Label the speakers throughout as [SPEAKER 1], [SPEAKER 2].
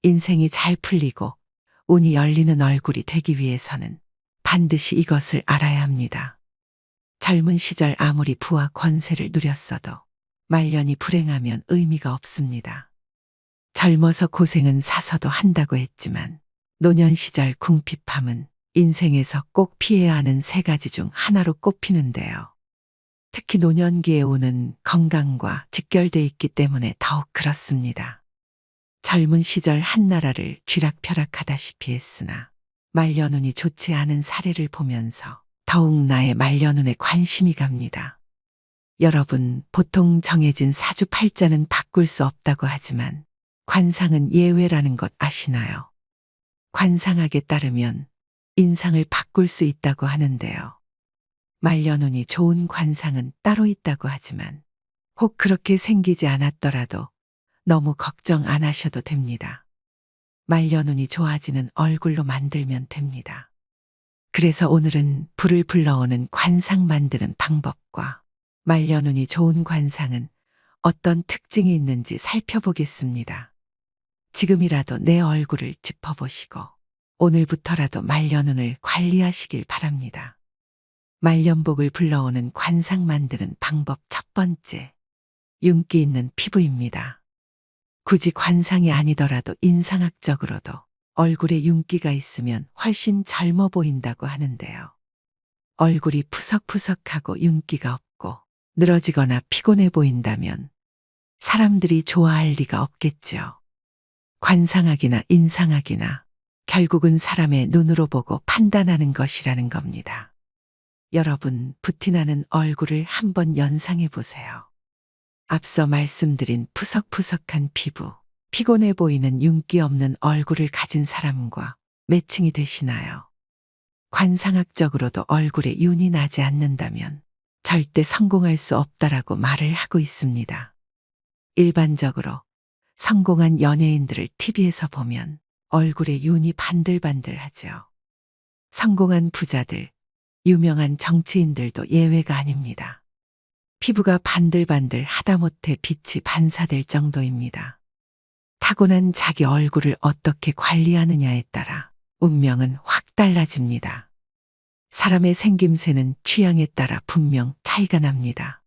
[SPEAKER 1] 인생이 잘 풀리고 운이 열리는 얼굴이 되기 위해서는 반드시 이것을 알아야 합니다. 젊은 시절 아무리 부와 권세를 누렸어도 말년이 불행하면 의미가 없습니다. 젊어서 고생은 사서도 한다고 했지만 노년 시절 궁핍함은 인생에서 꼭 피해야 하는 세 가지 중 하나로 꼽히는데요. 특히 노년기의 운은 건강과 직결돼 있기 때문에 더욱 그렇습니다. 젊은 시절 한나라를 쥐락펴락하다시피 했으나 말년운이 좋지 않은 사례를 보면서 더욱 나의 말년운에 관심이 갑니다. 여러분, 보통 정해진 사주팔자는 바꿀 수 없다고 하지만 관상은 예외라는 것 아시나요? 관상학에 따르면 인상을 바꿀 수 있다고 하는데요. 말년운이 좋은 관상은 따로 있다고 하지만 혹 그렇게 생기지 않았더라도 너무 걱정 안 하셔도 됩니다. 말년운이 좋아지는 얼굴로 만들면 됩니다. 그래서 오늘은 불을 불러오는 관상 만드는 방법과 말년운이 좋은 관상은 어떤 특징이 있는지 살펴보겠습니다. 지금이라도 내 얼굴을 짚어보시고 오늘부터라도 말년운을 관리하시길 바랍니다. 말년복을 불러오는 관상 만드는 방법 첫 번째, 윤기 있는 피부입니다. 굳이 관상이 아니더라도 인상학적으로도 얼굴에 윤기가 있으면 훨씬 젊어 보인다고 하는데요. 얼굴이 푸석푸석하고 윤기가 없고 늘어지거나 피곤해 보인다면 사람들이 좋아할 리가 없겠죠. 관상학이나 인상학이나 결국은 사람의 눈으로 보고 판단하는 것이라는 겁니다. 여러분, 부티나는 얼굴을 한번 연상해 보세요. 앞서 말씀드린 푸석푸석한 피부, 피곤해 보이는 윤기 없는 얼굴을 가진 사람과 매칭이 되시나요? 관상학적으로도 얼굴에 윤이 나지 않는다면 절대 성공할 수 없다라고 말을 하고 있습니다. 일반적으로 성공한 연예인들을 TV에서 보면 얼굴에 윤이 반들반들하죠. 성공한 부자들, 유명한 정치인들도 예외가 아닙니다. 피부가 반들반들 하다못해 빛이 반사될 정도입니다. 타고난 자기 얼굴을 어떻게 관리하느냐에 따라 운명은 확 달라집니다. 사람의 생김새는 취향에 따라 분명 차이가 납니다.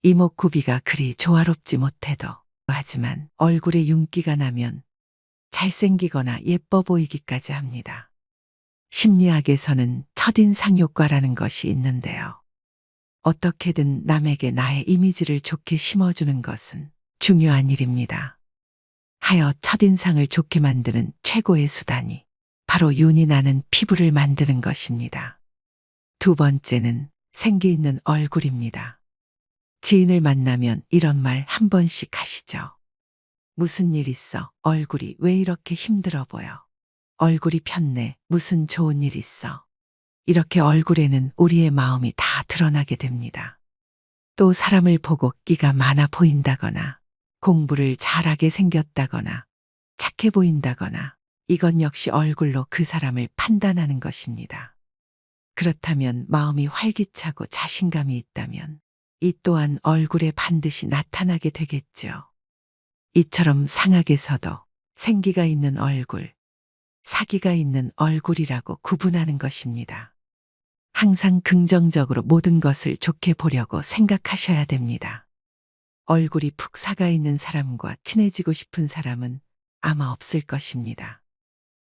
[SPEAKER 1] 이목구비가 그리 조화롭지 못해도 하지만 얼굴에 윤기가 나면 잘생기거나 예뻐 보이기까지 합니다. 심리학에서는 첫인상 효과라는 것이 있는데요. 어떻게든 남에게 나의 이미지를 좋게 심어주는 것은 중요한 일입니다. 하여 첫인상을 좋게 만드는 최고의 수단이 바로 윤이 나는 피부를 만드는 것입니다. 두 번째는 생기 있는 얼굴입니다. 지인을 만나면 이런 말 한 번씩 하시죠. 무슨 일 있어? 얼굴이 왜 이렇게 힘들어 보여? 얼굴이 폈네. 무슨 좋은 일 있어? 이렇게 얼굴에는 우리의 마음이 다 드러나게 됩니다. 또 사람을 보고 끼가 많아 보인다거나 공부를 잘하게 생겼다거나 착해 보인다거나 이건 역시 얼굴로 그 사람을 판단하는 것입니다. 그렇다면 마음이 활기차고 자신감이 있다면 이 또한 얼굴에 반드시 나타나게 되겠죠. 이처럼 상학에서도 생기가 있는 얼굴, 사기가 있는 얼굴이라고 구분하는 것입니다. 항상 긍정적으로 모든 것을 좋게 보려고 생각하셔야 됩니다. 얼굴이 푹 사가 있는 사람과 친해지고 싶은 사람은 아마 없을 것입니다.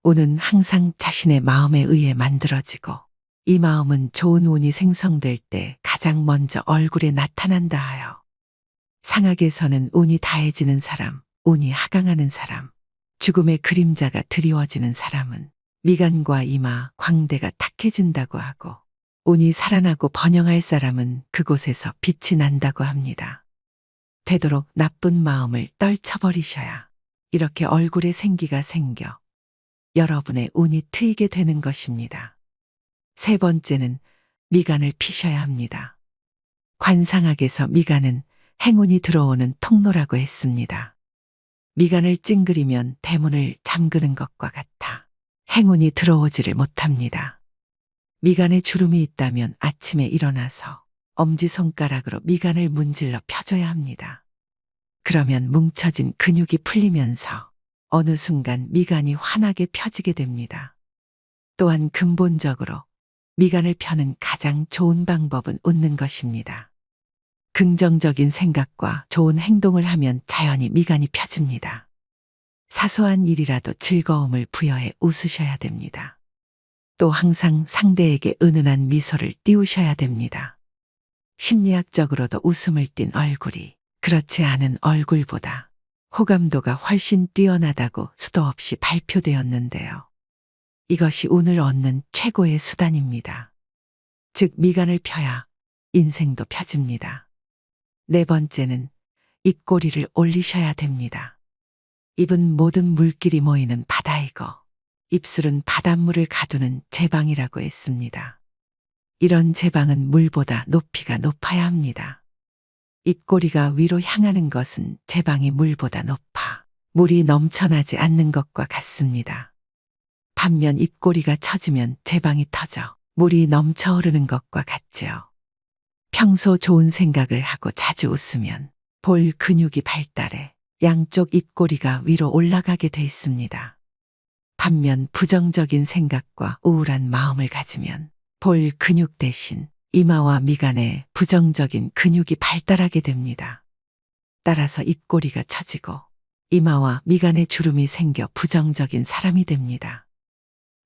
[SPEAKER 1] 운은 항상 자신의 마음에 의해 만들어지고 이 마음은 좋은 운이 생성될 때 가장 먼저 얼굴에 나타난다 하여 상학에서는 운이 다해지는 사람, 운이 하강하는 사람, 죽음의 그림자가 드리워지는 사람은 미간과 이마, 광대가 탁해진다고 하고 운이 살아나고 번영할 사람은 그곳에서 빛이 난다고 합니다. 되도록 나쁜 마음을 떨쳐버리셔야 이렇게 얼굴에 생기가 생겨 여러분의 운이 트이게 되는 것입니다. 세 번째는 미간을 피셔야 합니다. 관상학에서 미간은 행운이 들어오는 통로라고 했습니다. 미간을 찡그리면 대문을 잠그는 것과 같아 행운이 들어오지를 못합니다. 미간에 주름이 있다면 아침에 일어나서 엄지손가락으로 미간을 문질러 펴줘야 합니다. 그러면 뭉쳐진 근육이 풀리면서 어느 순간 미간이 환하게 펴지게 됩니다. 또한 근본적으로 미간을 펴는 가장 좋은 방법은 웃는 것입니다. 긍정적인 생각과 좋은 행동을 하면 자연히 미간이 펴집니다. 사소한 일이라도 즐거움을 부여해 웃으셔야 됩니다. 또 항상 상대에게 은은한 미소를 띄우셔야 됩니다. 심리학적으로도 웃음을 띤 얼굴이 그렇지 않은 얼굴보다 호감도가 훨씬 뛰어나다고 수도 없이 발표되었는데요. 이것이 운을 얻는 최고의 수단입니다. 즉, 미간을 펴야 인생도 펴집니다. 네 번째는 입꼬리를 올리셔야 됩니다. 입은 모든 물길이 모이는 바다이고 입술은 바닷물을 가두는 제방이라고 했습니다. 이런 제방은 물보다 높이가 높아야 합니다. 입꼬리가 위로 향하는 것은 제방이 물보다 높아 물이 넘쳐나지 않는 것과 같습니다. 반면 입꼬리가 처지면 제방이 터져 물이 넘쳐 흐르는 것과 같지요. 평소 좋은 생각을 하고 자주 웃으면 볼 근육이 발달해 양쪽 입꼬리가 위로 올라가게 돼 있습니다. 반면 부정적인 생각과 우울한 마음을 가지면 볼 근육 대신 이마와 미간에 부정적인 근육이 발달하게 됩니다. 따라서 입꼬리가 처지고 이마와 미간에 주름이 생겨 부정적인 사람이 됩니다.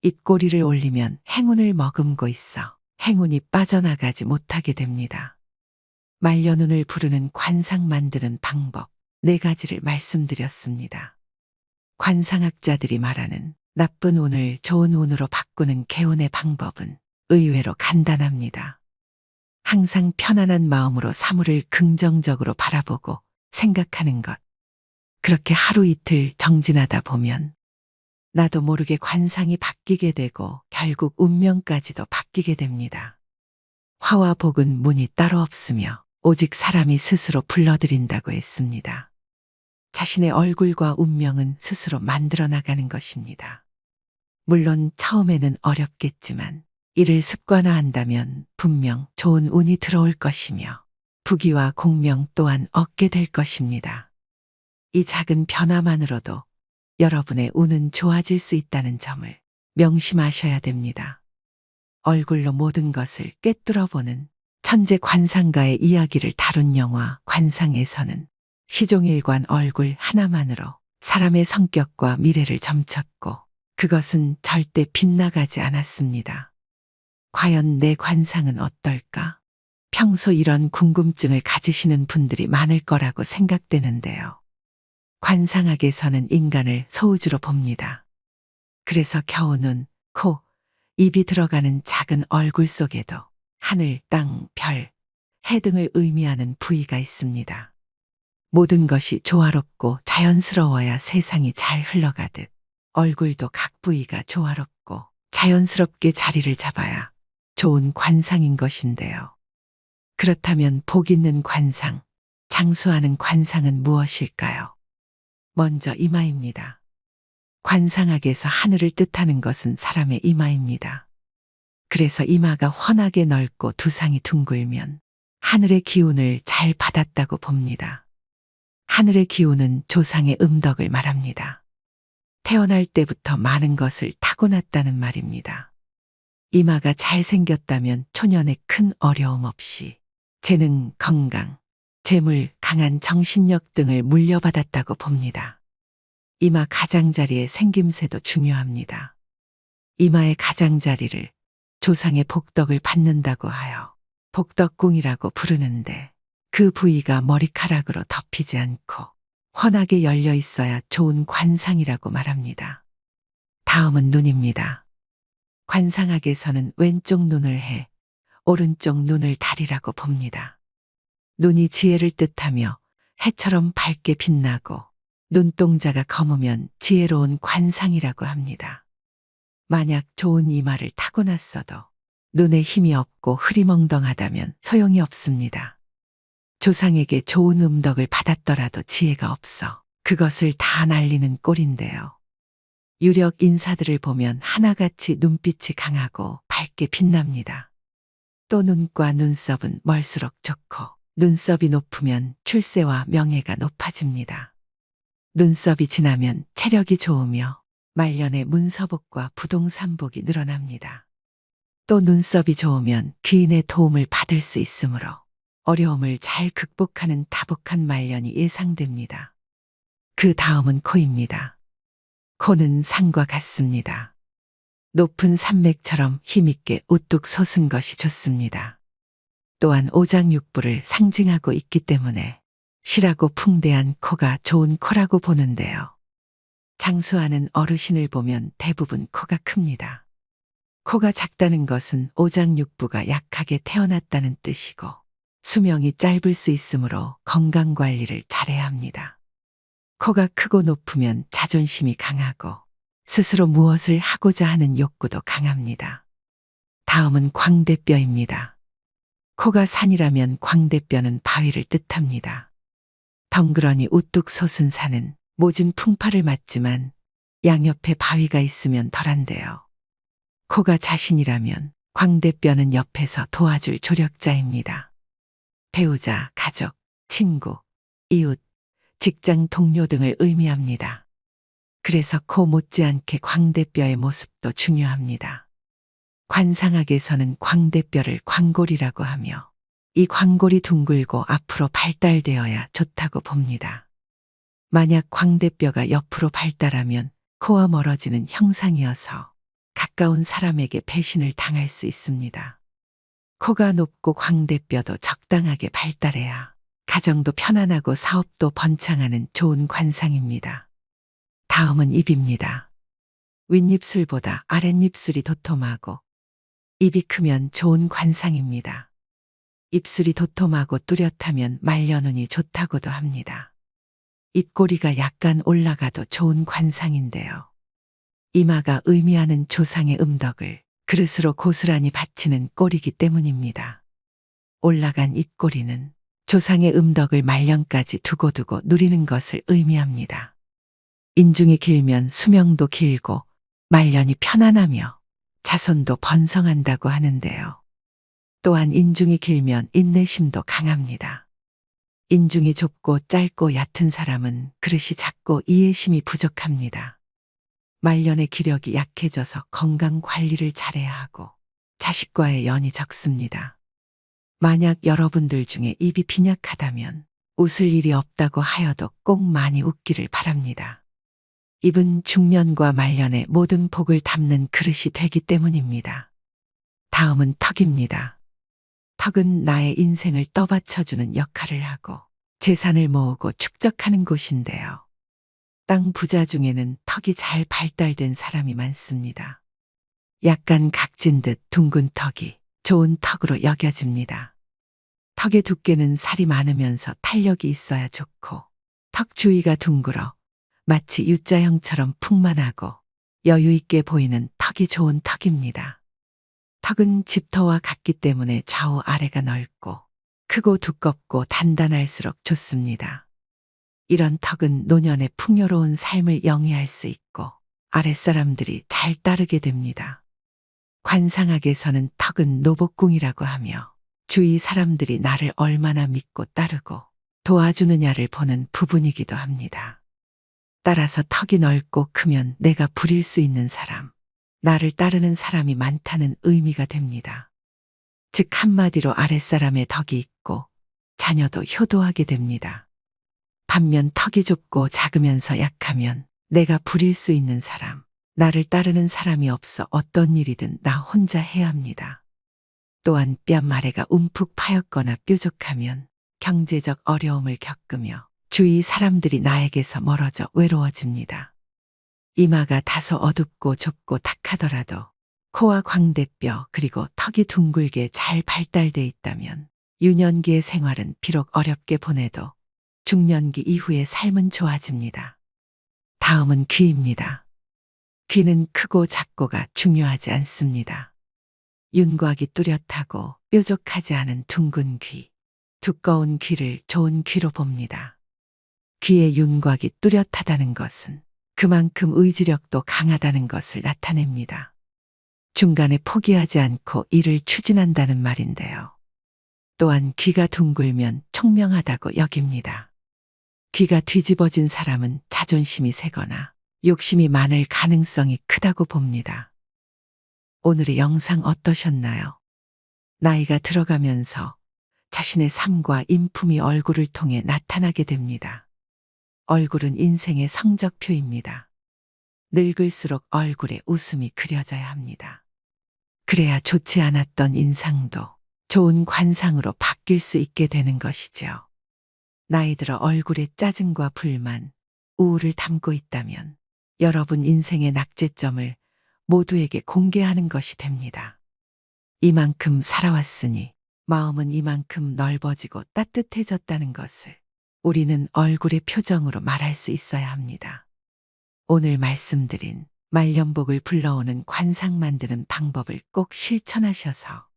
[SPEAKER 1] 입꼬리를 올리면 행운을 머금고 있어 행운이 빠져나가지 못하게 됩니다. 말년운을 부르는 관상 만드는 방법 4가지를 말씀드렸습니다. 관상학자들이 말하는 나쁜 운을 좋은 운으로 바꾸는 개운의 방법은 의외로 간단합니다. 항상 편안한 마음으로 사물을 긍정적으로 바라보고 생각하는 것. 그렇게 하루 이틀 정진하다 보면 나도 모르게 관상이 바뀌게 되고 결국 운명까지도 바뀌게 됩니다. 화와 복은 문이 따로 없으며 오직 사람이 스스로 불러들인다고 했습니다. 자신의 얼굴과 운명은 스스로 만들어 나가는 것입니다. 물론 처음에는 어렵겠지만 이를 습관화한다면 분명 좋은 운이 들어올 것이며 부귀와 공명 또한 얻게 될 것입니다. 이 작은 변화만으로도 여러분의 운은 좋아질 수 있다는 점을 명심하셔야 됩니다. 얼굴로 모든 것을 꿰뚫어 보는 천재 관상가의 이야기를 다룬 영화 관상에서는 시종일관 얼굴 하나만으로 사람의 성격과 미래를 점쳤고 그것은 절대 빗나가지 않았습니다. 과연 내 관상은 어떨까? 평소 이런 궁금증을 가지시는 분들이 많을 거라고 생각되는데요. 관상학에서는 인간을 소우주로 봅니다. 그래서 겨우 눈, 코, 입이 들어가는 작은 얼굴 속에도 하늘, 땅, 별, 해 등을 의미하는 부위가 있습니다. 모든 것이 조화롭고 자연스러워야 세상이 잘 흘러가듯 얼굴도 각 부위가 조화롭고 자연스럽게 자리를 잡아야 좋은 관상인 것인데요. 그렇다면 복 있는 관상, 장수하는 관상은 무엇일까요? 먼저 이마입니다. 관상학에서 하늘을 뜻하는 것은 사람의 이마입니다. 그래서 이마가 훤하게 넓고 두상이 둥글면 하늘의 기운을 잘 받았다고 봅니다. 하늘의 기운은 조상의 음덕을 말합니다. 태어날 때부터 많은 것을 타고났다는 말입니다. 이마가 잘생겼다면 초년에 큰 어려움 없이 재능, 건강, 재물, 강한 정신력 등을 물려받았다고 봅니다. 이마 가장자리의 생김새도 중요합니다. 이마의 가장자리를 조상의 복덕을 받는다고 하여 복덕궁이라고 부르는데 그 부위가 머리카락으로 덮이지 않고 훤하게 열려 있어야 좋은 관상이라고 말합니다. 다음은 눈입니다. 관상학에서는 왼쪽 눈을 해, 오른쪽 눈을 달이라고 봅니다. 눈이 지혜를 뜻하며 해처럼 밝게 빛나고 눈동자가 검으면 지혜로운 관상이라고 합니다. 만약 좋은 이마를 타고났어도 눈에 힘이 없고 흐리멍덩하다면 소용이 없습니다. 조상에게 좋은 음덕을 받았더라도 지혜가 없어 그것을 다 날리는 꼴인데요. 유력 인사들을 보면 하나같이 눈빛이 강하고 밝게 빛납니다. 또 눈과 눈썹은 멀수록 좋고 눈썹이 높으면 출세와 명예가 높아집니다. 눈썹이 지나면 체력이 좋으며 말년에 문서복과 부동산복이 늘어납니다. 또 눈썹이 좋으면 귀인의 도움을 받을 수 있으므로 어려움을 잘 극복하는 다복한 말년이 예상됩니다. 그 다음은 코입니다. 코는 산과 같습니다. 높은 산맥처럼 힘있게 우뚝 솟은 것이 좋습니다. 또한 오장육부를 상징하고 있기 때문에 실하고 풍대한 코가 좋은 코라고 보는데요. 장수하는 어르신을 보면 대부분 코가 큽니다. 코가 작다는 것은 오장육부가 약하게 태어났다는 뜻이고 수명이 짧을 수 있으므로 건강관리를 잘해야 합니다. 코가 크고 높으면 자존심이 강하고 스스로 무엇을 하고자 하는 욕구도 강합니다. 다음은 광대뼈입니다. 코가 산이라면 광대뼈는 바위를 뜻합니다. 덩그러니 우뚝 솟은 산은 모진 풍파를 맞지만 양옆에 바위가 있으면 덜한데요. 코가 자신이라면 광대뼈는 옆에서 도와줄 조력자입니다. 배우자, 가족, 친구, 이웃, 직장 동료 등을 의미합니다. 그래서 코 못지않게 광대뼈의 모습도 중요합니다. 관상학에서는 광대뼈를 광골이라고 하며 이 광골이 둥글고 앞으로 발달되어야 좋다고 봅니다. 만약 광대뼈가 옆으로 발달하면 코와 멀어지는 형상이어서 가까운 사람에게 배신을 당할 수 있습니다. 코가 높고 광대뼈도 적당하게 발달해야 가정도 편안하고 사업도 번창하는 좋은 관상입니다. 다음은 입입니다. 윗입술보다 아랫입술이 도톰하고 입이 크면 좋은 관상입니다. 입술이 도톰하고 뚜렷하면 말년운이 좋다고도 합니다. 입꼬리가 약간 올라가도 좋은 관상인데요. 이마가 의미하는 조상의 음덕을 그릇으로 고스란히 바치는 꼴이기 때문입니다. 올라간 입꼬리는 조상의 음덕을 말년까지 두고두고 누리는 것을 의미합니다. 인중이 길면 수명도 길고 말년이 편안하며 자손도 번성한다고 하는데요. 또한 인중이 길면 인내심도 강합니다. 인중이 좁고 짧고 얕은 사람은 그릇이 작고 이해심이 부족합니다. 말년의 기력이 약해져서 건강 관리를 잘해야 하고 자식과의 연이 적습니다. 만약 여러분들 중에 입이 빈약하다면 웃을 일이 없다고 하여도 꼭 많이 웃기를 바랍니다. 입은 중년과 말년의 모든 복을 담는 그릇이 되기 때문입니다. 다음은 턱입니다. 턱은 나의 인생을 떠받쳐주는 역할을 하고 재산을 모으고 축적하는 곳인데요. 땅 부자 중에는 턱이 잘 발달된 사람이 많습니다. 약간 각진 듯 둥근 턱이 좋은 턱으로 여겨집니다. 턱의 두께는 살이 많으면서 탄력이 있어야 좋고 턱 주위가 둥글어 마치 U자형처럼 풍만하고 여유 있게 보이는 턱이 좋은 턱입니다. 턱은 집터와 같기 때문에 좌우 아래가 넓고 크고 두껍고 단단할수록 좋습니다. 이런 턱은 노년의 풍요로운 삶을 영위할 수 있고 아랫사람들이 잘 따르게 됩니다. 관상학에서는 턱은 노복궁이라고 하며 주위 사람들이 나를 얼마나 믿고 따르고 도와주느냐를 보는 부분이기도 합니다. 따라서 턱이 넓고 크면 내가 부릴 수 있는 사람, 나를 따르는 사람이 많다는 의미가 됩니다. 즉 한마디로 아랫사람의 덕이 있고 자녀도 효도하게 됩니다. 반면 턱이 좁고 작으면서 약하면 내가 부릴 수 있는 사람, 나를 따르는 사람이 없어 어떤 일이든 나 혼자 해야 합니다. 또한 뺨 아래가 움푹 파였거나 뾰족하면 경제적 어려움을 겪으며 주위 사람들이 나에게서 멀어져 외로워집니다. 이마가 다소 어둡고 좁고 탁하더라도 코와 광대뼈 그리고 턱이 둥글게 잘 발달돼 있다면 유년기의 생활은 비록 어렵게 보내도 중년기 이후의 삶은 좋아집니다. 다음은 귀입니다. 귀는 크고 작고가 중요하지 않습니다. 윤곽이 뚜렷하고 뾰족하지 않은 둥근 귀, 두꺼운 귀를 좋은 귀로 봅니다. 귀의 윤곽이 뚜렷하다는 것은 그만큼 의지력도 강하다는 것을 나타냅니다. 중간에 포기하지 않고 일을 추진한다는 말인데요. 또한 귀가 둥글면 총명하다고 여깁니다. 귀가 뒤집어진 사람은 자존심이 세거나 욕심이 많을 가능성이 크다고 봅니다. 오늘의 영상 어떠셨나요? 나이가 들어가면서 자신의 삶과 인품이 얼굴을 통해 나타나게 됩니다. 얼굴은 인생의 성적표입니다. 늙을수록 얼굴에 웃음이 그려져야 합니다. 그래야 좋지 않았던 인상도 좋은 관상으로 바뀔 수 있게 되는 것이죠. 나이 들어 얼굴에 짜증과 불만, 우울을 담고 있다면 여러분 인생의 낙제점을 모두에게 공개하는 것이 됩니다. 이만큼 살아왔으니 마음은 이만큼 넓어지고 따뜻해졌다는 것을 우리는 얼굴의 표정으로 말할 수 있어야 합니다. 오늘 말씀드린 말년복을 불러오는 관상 만드는 방법을 꼭 실천하셔서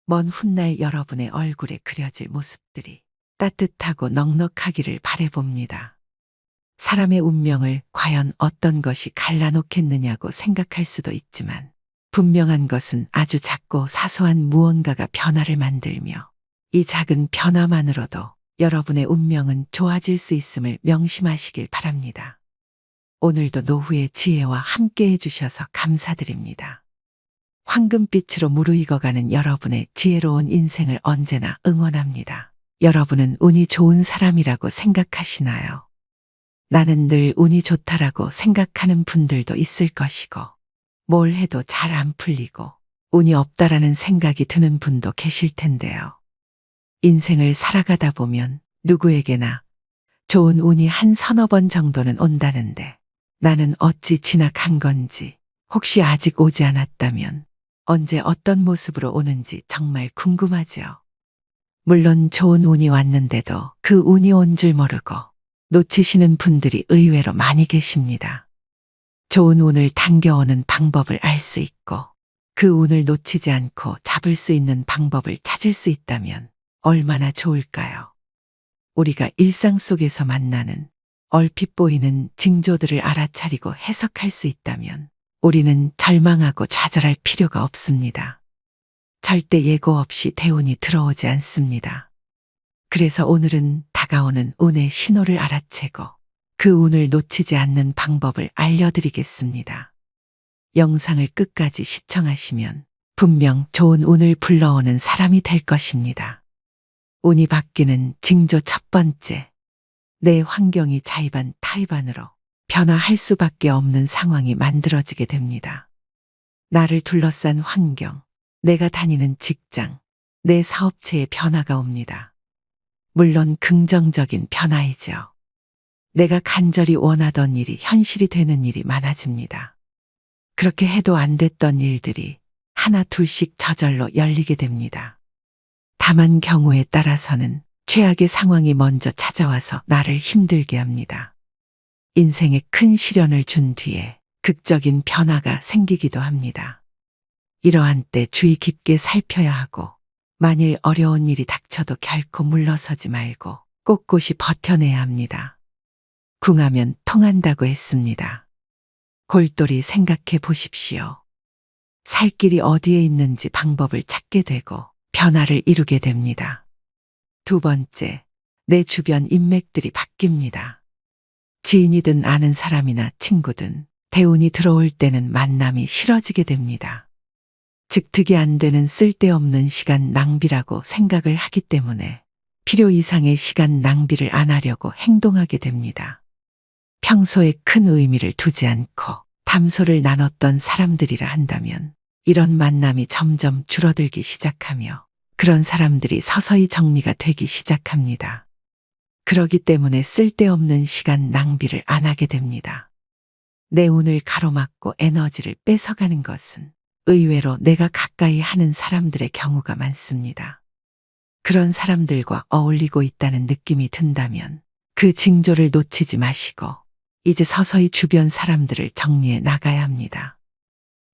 [SPEAKER 1] 먼 훗날 여러분의 얼굴에 그려질 모습들이 따뜻하고 넉넉하기를 바라봅니다. 사람의 운명을 과연 어떤 것이 갈라놓겠느냐고 생각할 수도 있지만 분명한 것은 아주 작고 사소한 무언가가 변화를 만들며 이 작은 변화만으로도 여러분의 운명은 좋아질 수 있음을 명심하시길 바랍니다. 오늘도 노후의 지혜와 함께 해주셔서 감사드립니다. 황금빛으로 무르익어가는 여러분의 지혜로운 인생을 언제나 응원합니다. 여러분은 운이 좋은 사람이라고 생각하시나요? 나는 늘 운이 좋다라고 생각하는 분들도 있을 것이고 뭘 해도 잘 안 풀리고 운이 없다라는 생각이 드는 분도 계실 텐데요. 인생을 살아가다 보면 누구에게나 좋은 운이 한 서너 번 정도는 온다는데 나는 어찌 지나간 건지 혹시 아직 오지 않았다면 언제 어떤 모습으로 오는지 정말 궁금하죠. 물론 좋은 운이 왔는데도 그 운이 온 줄 모르고 놓치시는 분들이 의외로 많이 계십니다. 좋은 운을 당겨오는 방법을 알 수 있고 그 운을 놓치지 않고 잡을 수 있는 방법을 찾을 수 있다면 얼마나 좋을까요? 우리가 일상 속에서 만나는 얼핏 보이는 징조들을 알아차리고 해석할 수 있다면 우리는 절망하고 좌절할 필요가 없습니다. 절대 예고 없이 대운이 들어오지 않습니다. 그래서 오늘은 다가오는 운의 신호를 알아채고 그 운을 놓치지 않는 방법을 알려드리겠습니다. 영상을 끝까지 시청하시면 분명 좋은 운을 불러오는 사람이 될 것입니다. 운이 바뀌는 징조 첫 번째, 내 환경이 자의반 타의반으로 변화할 수밖에 없는 상황이 만들어지게 됩니다. 나를 둘러싼 환경, 내가 다니는 직장, 내 사업체에 변화가 옵니다. 물론 긍정적인 변화이죠. 내가 간절히 원하던 일이 현실이 되는 일이 많아집니다. 그렇게 해도 안 됐던 일들이 하나 둘씩 저절로 열리게 됩니다. 다만 경우에 따라서는 최악의 상황이 먼저 찾아와서 나를 힘들게 합니다. 인생에 큰 시련을 준 뒤에 극적인 변화가 생기기도 합니다. 이러한 때 주의 깊게 살펴야 하고 만일 어려운 일이 닥쳐도 결코 물러서지 말고 꼿꼿이 버텨내야 합니다. 궁하면 통한다고 했습니다. 골똘히 생각해 보십시오. 살 길이 어디에 있는지 방법을 찾게 되고 변화를 이루게 됩니다. 두 번째, 내 주변 인맥들이 바뀝니다. 지인이든 아는 사람이나 친구든 대운이 들어올 때는 만남이 싫어지게 됩니다. 즉 득이 안 되는 쓸데없는 시간 낭비라고 생각을 하기 때문에 필요 이상의 시간 낭비를 안 하려고 행동하게 됩니다. 평소에 큰 의미를 두지 않고 담소를 나눴던 사람들이라 한다면 이런 만남이 점점 줄어들기 시작하며 그런 사람들이 서서히 정리가 되기 시작합니다. 그러기 때문에 쓸데없는 시간 낭비를 안 하게 됩니다. 내 운을 가로막고 에너지를 뺏어가는 것은 의외로 내가 가까이 하는 사람들의 경우가 많습니다. 그런 사람들과 어울리고 있다는 느낌이 든다면 그 징조를 놓치지 마시고 이제 서서히 주변 사람들을 정리해 나가야 합니다.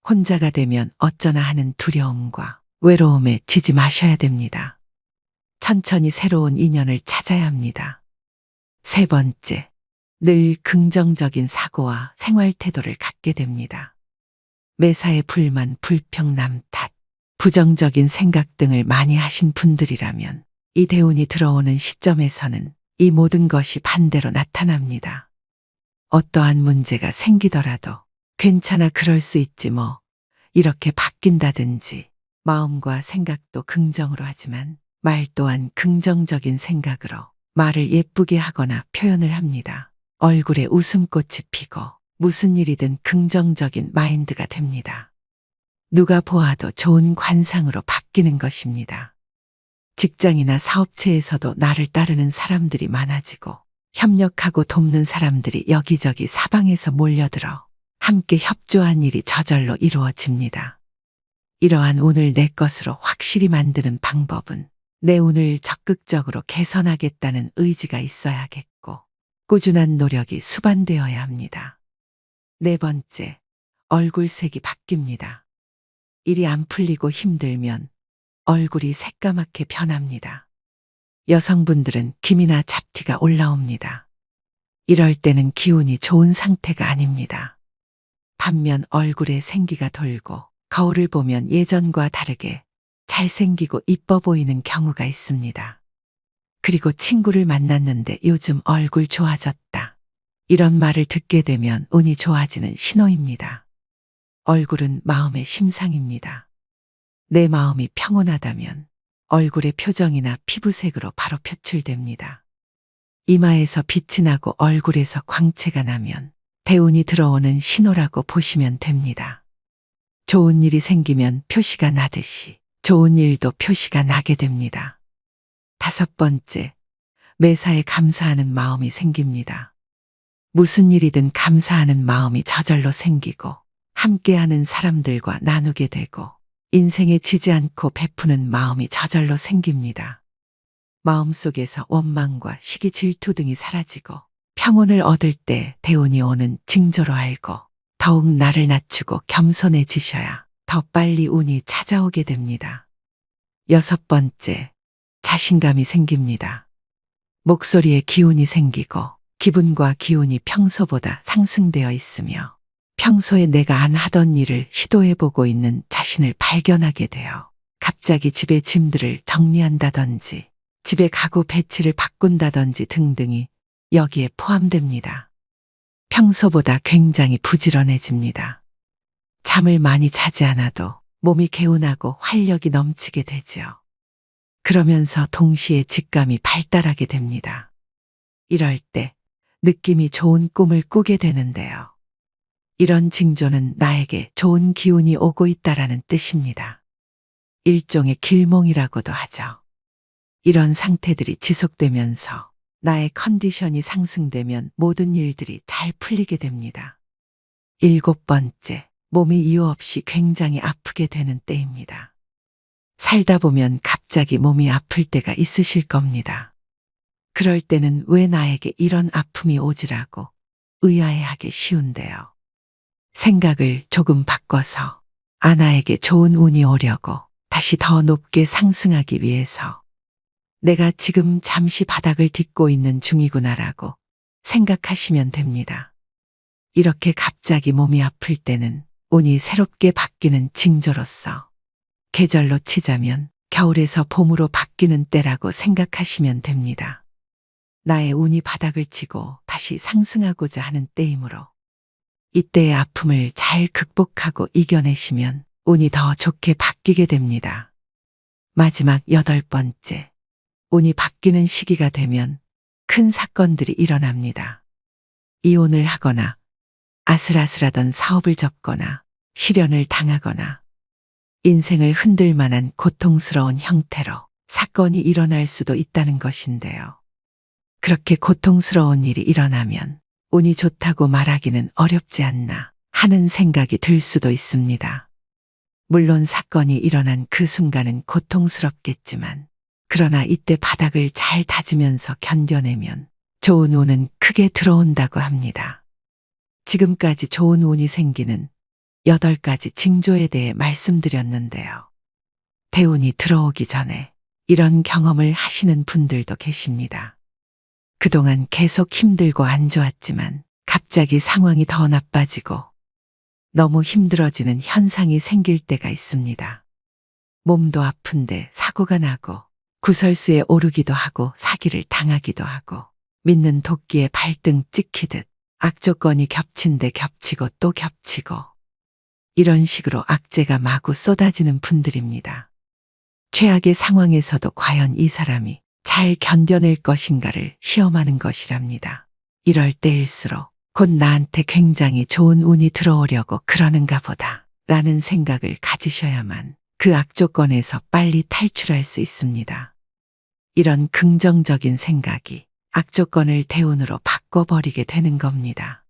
[SPEAKER 1] 혼자가 되면 어쩌나 하는 두려움과 외로움에 지지 마셔야 됩니다. 천천히 새로운 인연을 찾아야 합니다. 세 번째, 늘 긍정적인 사고와 생활 태도를 갖게 됩니다. 매사에 불만, 불평, 남 탓, 부정적인 생각 등을 많이 하신 분들이라면 이 대운이 들어오는 시점에서는 이 모든 것이 반대로 나타납니다. 어떠한 문제가 생기더라도 괜찮아, 그럴 수 있지 뭐, 이렇게 바뀐다든지 마음과 생각도 긍정으로 하지만 말 또한 긍정적인 생각으로 말을 예쁘게 하거나 표현을 합니다. 얼굴에 웃음꽃이 피고 무슨 일이든 긍정적인 마인드가 됩니다. 누가 보아도 좋은 관상으로 바뀌는 것입니다. 직장이나 사업체에서도 나를 따르는 사람들이 많아지고 협력하고 돕는 사람들이 여기저기 사방에서 몰려들어 함께 협조한 일이 저절로 이루어집니다. 이러한 운을 내 것으로 확실히 만드는 방법은 내 운을 적극적으로 개선하겠다는 의지가 있어야겠고 꾸준한 노력이 수반되어야 합니다. 네 번째, 얼굴색이 바뀝니다. 일이 안 풀리고 힘들면 얼굴이 새까맣게 변합니다. 여성분들은 기미나 잡티가 올라옵니다. 이럴 때는 기운이 좋은 상태가 아닙니다. 반면 얼굴에 생기가 돌고 거울을 보면 예전과 다르게 잘생기고 이뻐 보이는 경우가 있습니다. 그리고 친구를 만났는데 요즘 얼굴 좋아졌다, 이런 말을 듣게 되면 운이 좋아지는 신호입니다. 얼굴은 마음의 심상입니다. 내 마음이 평온하다면 얼굴의 표정이나 피부색으로 바로 표출됩니다. 이마에서 빛이 나고 얼굴에서 광채가 나면 대운이 들어오는 신호라고 보시면 됩니다. 좋은 일이 생기면 표시가 나듯이 좋은 일도 표시가 나게 됩니다. 다섯 번째, 매사에 감사하는 마음이 생깁니다. 무슨 일이든 감사하는 마음이 저절로 생기고 함께하는 사람들과 나누게 되고 인생에 지지 않고 베푸는 마음이 저절로 생깁니다. 마음속에서 원망과 시기, 질투 등이 사라지고 평온을 얻을 때 대운이 오는 징조로 알고 더욱 나를 낮추고 겸손해지셔야 더 빨리 운이 찾아오게 됩니다. 여섯 번째, 자신감이 생깁니다. 목소리에 기운이 생기고 기분과 기운이 평소보다 상승되어 있으며 평소에 내가 안 하던 일을 시도해보고 있는 자신을 발견하게 되어 갑자기 집에 짐들을 정리한다든지 집에 가구 배치를 바꾼다든지 등등이 여기에 포함됩니다. 평소보다 굉장히 부지런해집니다. 잠을 많이 자지 않아도 몸이 개운하고 활력이 넘치게 되지요. 그러면서 동시에 직감이 발달하게 됩니다. 이럴 때 느낌이 좋은 꿈을 꾸게 되는데요. 이런 징조는 나에게 좋은 기운이 오고 있다라는 뜻입니다. 일종의 길몽이라고도 하죠. 이런 상태들이 지속되면서 나의 컨디션이 상승되면 모든 일들이 잘 풀리게 됩니다. 일곱 번째, 몸이 이유 없이 굉장히 아프게 되는 때입니다. 살다 보면 갑자기 몸이 아플 때가 있으실 겁니다. 그럴 때는 왜 나에게 이런 아픔이 오지라고 의아해하기 쉬운데요. 생각을 조금 바꿔서 나에게 좋은 운이 오려고 다시 더 높게 상승하기 위해서 내가 지금 잠시 바닥을 딛고 있는 중이구나라고 생각하시면 됩니다. 이렇게 갑자기 몸이 아플 때는 운이 새롭게 바뀌는 징조로서 계절로 치자면 겨울에서 봄으로 바뀌는 때라고 생각하시면 됩니다. 나의 운이 바닥을 치고 다시 상승하고자 하는 때이므로 이때의 아픔을 잘 극복하고 이겨내시면 운이 더 좋게 바뀌게 됩니다. 마지막 여덟 번째, 운이 바뀌는 시기가 되면 큰 사건들이 일어납니다. 이혼을 하거나 아슬아슬하던 사업을 접거나 실연을 당하거나 인생을 흔들 만한 고통스러운 형태로 사건이 일어날 수도 있다는 것인데요. 그렇게 고통스러운 일이 일어나면 운이 좋다고 말하기는 어렵지 않나 하는 생각이 들 수도 있습니다. 물론 사건이 일어난 그 순간은 고통스럽겠지만 그러나 이때 바닥을 잘 다지면서 견뎌내면 좋은 운은 크게 들어온다고 합니다. 지금까지 좋은 운이 생기는 8가지 징조에 대해 말씀드렸는데요. 대운이 들어오기 전에 이런 경험을 하시는 분들도 계십니다. 그동안 계속 힘들고 안 좋았지만 갑자기 상황이 더 나빠지고 너무 힘들어지는 현상이 생길 때가 있습니다. 몸도 아픈데 사고가 나고 구설수에 오르기도 하고 사기를 당하기도 하고 믿는 도끼에 발등 찍히듯 악조건이 겹친 데 겹치고 또 겹치고 이런 식으로 악재가 마구 쏟아지는 분들입니다. 최악의 상황에서도 과연 이 사람이 잘 견뎌낼 것인가를 시험하는 것이랍니다. 이럴 때일수록 곧 나한테 굉장히 좋은 운이 들어오려고 그러는가 보다 라는 생각을 가지셔야만 그 악조건에서 빨리 탈출할 수 있습니다. 이런 긍정적인 생각이 악조건을 대운으로 바꿔버리게 되는 겁니다.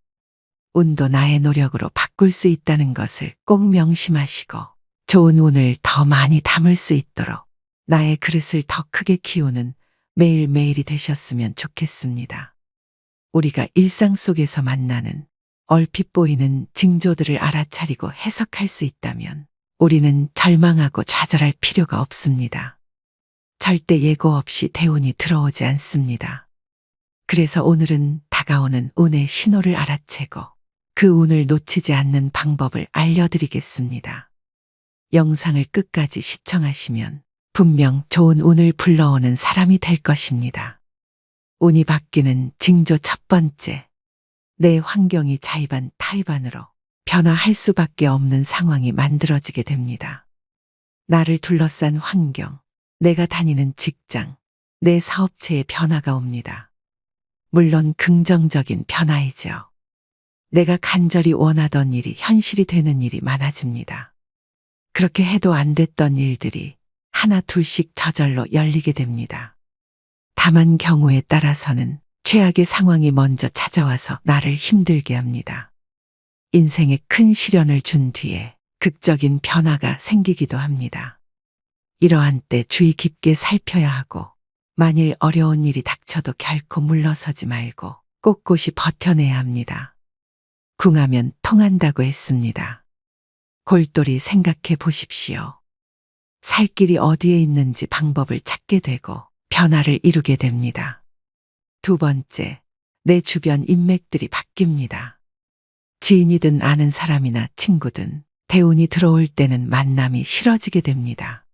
[SPEAKER 1] 운도 나의 노력으로 바꿀 수 있다는 것을 꼭 명심하시고 좋은 운을 더 많이 담을 수 있도록 나의 그릇을 더 크게 키우는 매일매일이 되셨으면 좋겠습니다. 우리가 일상 속에서 만나는 얼핏 보이는 징조들을 알아차리고 해석할 수 있다면 우리는 절망하고 좌절할 필요가 없습니다. 절대 예고 없이 대운이 들어오지 않습니다. 그래서 오늘은 다가오는 운의 신호를 알아채고 그 운을 놓치지 않는 방법을 알려드리겠습니다. 영상을 끝까지 시청하시면 분명 좋은 운을 불러오는 사람이 될 것입니다. 운이 바뀌는 징조 첫 번째, 내 환경이 자의반 타의반으로 변화할 수밖에 없는 상황이 만들어지게 됩니다. 나를 둘러싼 환경, 내가 다니는 직장, 내 사업체에 변화가 옵니다. 물론 긍정적인 변화이죠. 내가 간절히 원하던 일이 현실이 되는 일이 많아집니다. 그렇게 해도 안 됐던 일들이 하나 둘씩 저절로 열리게 됩니다. 다만 경우에 따라서는 최악의 상황이 먼저 찾아와서 나를 힘들게 합니다. 인생에 큰 시련을 준 뒤에 극적인 변화가 생기기도 합니다. 이러한 때 주의 깊게 살펴야 하고 만일 어려운 일이 닥쳐도 결코 물러서지 말고 꼿꼿이 버텨내야 합니다. 궁하면 통한다고 했습니다. 골똘히 생각해 보십시오. 살 길이 어디에 있는지 방법을 찾게 되고 변화를 이루게 됩니다. 두 번째, 내 주변 인맥들이 바뀝니다. 지인이든 아는 사람이나 친구든 대운이 들어올 때는 만남이 싫어지게 됩니다.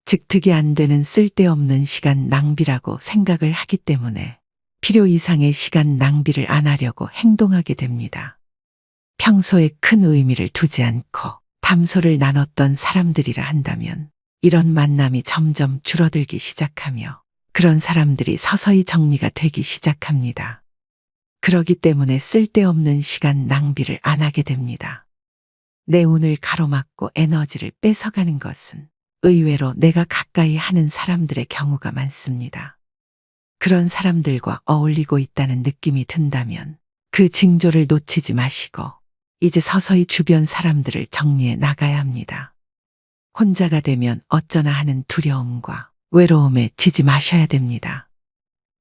[SPEAKER 1] 즉 득이 안 되는 쓸데없는 시간 낭비라고 생각을 하기 때문에 필요 이상의 시간 낭비를 안 하려고 행동하게 됩니다. 평소에 큰 의미를 두지 않고 담소를 나눴던 사람들이라 한다면 이런 만남이 점점 줄어들기 시작하며 그런 사람들이 서서히 정리가 되기 시작합니다. 그러기 때문에 쓸데없는 시간 낭비를 안 하게 됩니다. 내 운을 가로막고 에너지를 뺏어가는 것은 의외로 내가 가까이 하는 사람들의 경우가 많습니다. 그런 사람들과 어울리고 있다는 느낌이 든다면 그 징조를 놓치지 마시고 이제 서서히 주변 사람들을 정리해 나가야 합니다. 혼자가 되면 어쩌나 하는 두려움과 외로움에 지지 마셔야 됩니다.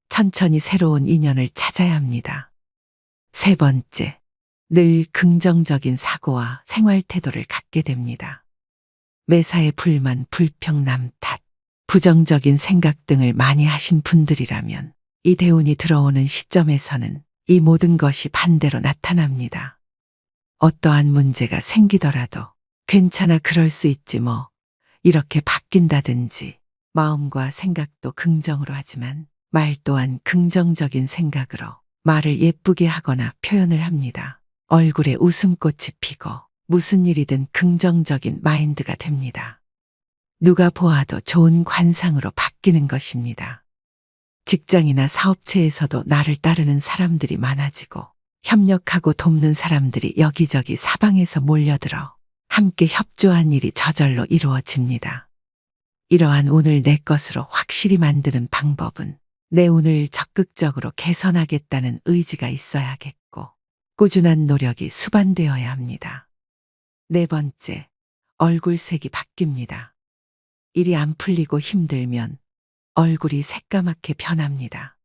[SPEAKER 1] 천천히 새로운 인연을 찾아야 합니다. 세 번째, 늘 긍정적인 사고와 생활 태도를 갖게 됩니다. 매사에 불만, 불평, 남 탓, 부정적인 생각 등을 많이 하신 분들이라면 이 대운이 들어오는 시점에서는 이 모든 것이 반대로 나타납니다. 어떠한 문제가 생기더라도 괜찮아 그럴 수 있지 뭐 이렇게 바뀐다든지 마음과 생각도 긍정으로 하지만 말 또한 긍정적인 생각으로 말을 예쁘게 하거나 표현을 합니다. 얼굴에 웃음꽃이 피고 무슨 일이든 긍정적인 마인드가 됩니다. 누가 보아도 좋은 관상으로 바뀌는 것입니다. 직장이나 사업체에서도 나를 따르는 사람들이 많아지고 협력하고 돕는 사람들이 여기저기 사방에서 몰려들어 함께 협조한 일이 저절로 이루어집니다. 이러한 운을 내 것으로 확실히 만드는 방법은 내 운을 적극적으로 개선하겠다는 의지가 있어야겠고 꾸준한 노력이 수반되어야 합니다. 네 번째, 얼굴색이 바뀝니다. 일이 안 풀리고 힘들면 얼굴이 새까맣게 변합니다.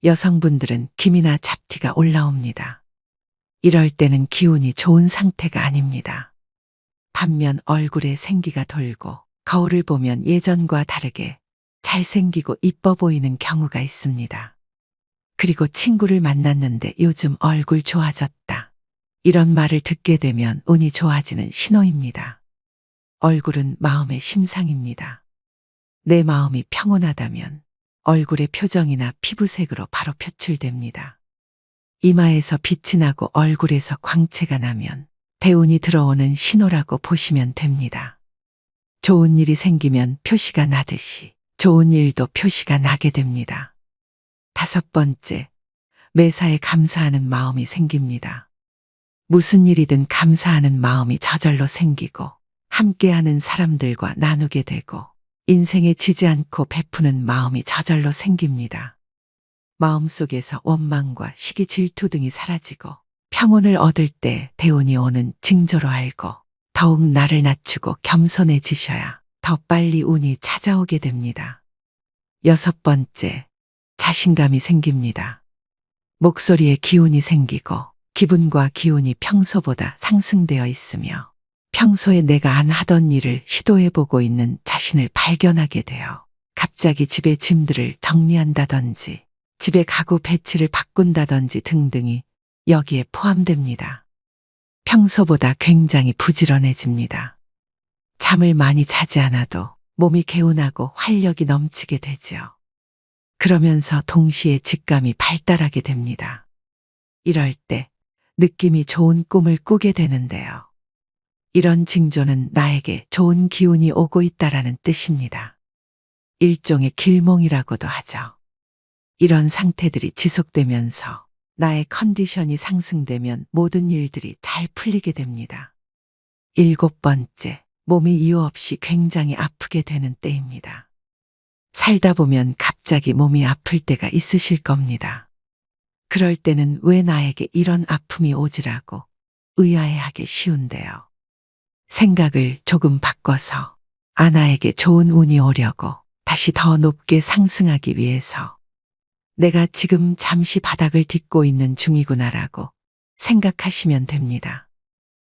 [SPEAKER 1] 여성분들은 기미나 잡티가 올라옵니다. 이럴 때는 기운이 좋은 상태가 아닙니다. 반면 얼굴에 생기가 돌고 거울을 보면 예전과 다르게 잘생기고 이뻐 보이는 경우가 있습니다. 그리고 친구를 만났는데 요즘 얼굴 좋아졌다. 이런 말을 듣게 되면 운이 좋아지는 신호입니다. 얼굴은 마음의 심상입니다. 내 마음이 평온하다면 얼굴의 표정이나 피부색으로 바로 표출됩니다. 이마에서 빛이 나고 얼굴에서 광채가 나면 대운이 들어오는 신호라고 보시면 됩니다. 좋은 일이 생기면 표시가 나듯이 좋은 일도 표시가 나게 됩니다. 5번째, 매사에 감사하는 마음이 생깁니다. 무슨 일이든 감사하는 마음이 저절로 생기고 함께하는 사람들과 나누게 되고 인생에 지지 않고 베푸는 마음이 저절로 생깁니다. 마음속에서 원망과 시기 질투 등이 사라지고 평온을 얻을 때 대운이 오는 징조로 알고 더욱 나를 낮추고 겸손해지셔야 더 빨리 운이 찾아오게 됩니다. 6번째, 자신감이 생깁니다. 목소리에 기운이 생기고 기분과 기운이 평소보다 상승되어 있으며 평소에 내가 안 하던 일을 시도해보고 있는 자신을 발견하게 되어 갑자기 집의 짐들을 정리한다든지 집의 가구 배치를 바꾼다든지 등등이 여기에 포함됩니다. 평소보다 굉장히 부지런해집니다. 잠을 많이 자지 않아도 몸이 개운하고 활력이 넘치게 되지요. 그러면서 동시에 직감이 발달하게 됩니다. 이럴 때 느낌이 좋은 꿈을 꾸게 되는데요. 이런 징조는 나에게 좋은 기운이 오고 있다라는 뜻입니다. 일종의 길몽이라고도 하죠. 이런 상태들이 지속되면서 나의 컨디션이 상승되면 모든 일들이 잘 풀리게 됩니다. 7번째, 몸이 이유 없이 굉장히 아프게 되는 때입니다. 살다 보면 갑자기 몸이 아플 때가 있으실 겁니다. 그럴 때는 왜 나에게 이런 아픔이 오지라고 의아해하기 쉬운데요. 생각을 조금 바꿔서 나에게 좋은 운이 오려고 다시 더 높게 상승하기 위해서 내가 지금 잠시 바닥을 딛고 있는 중이구나라고 생각하시면 됩니다.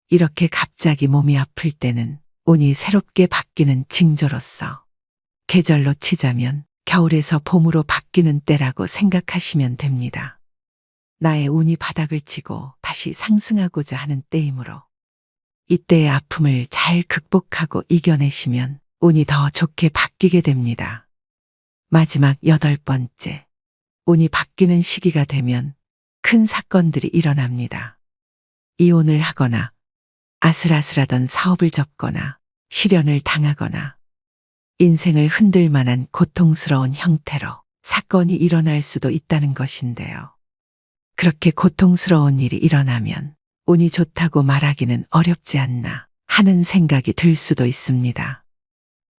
[SPEAKER 1] 이렇게 갑자기 몸이 아플 때는 운이 새롭게 바뀌는 징조로서 계절로 치자면 겨울에서 봄으로 바뀌는 때라고 생각하시면 됩니다. 나의 운이 바닥을 치고 다시 상승하고자 하는 때이므로 이때의 아픔을 잘 극복하고 이겨내시면 운이 더 좋게 바뀌게 됩니다. 마지막 8번째, 운이 바뀌는 시기가 되면 큰 사건들이 일어납니다. 이혼을 하거나 아슬아슬하던 사업을 접거나 실연을 당하거나 인생을 흔들 만한 고통스러운 형태로 사건이 일어날 수도 있다는 것인데요. 그렇게 고통스러운 일이 일어나면 운이 좋다고 말하기는 어렵지 않나 하는 생각이 들 수도 있습니다.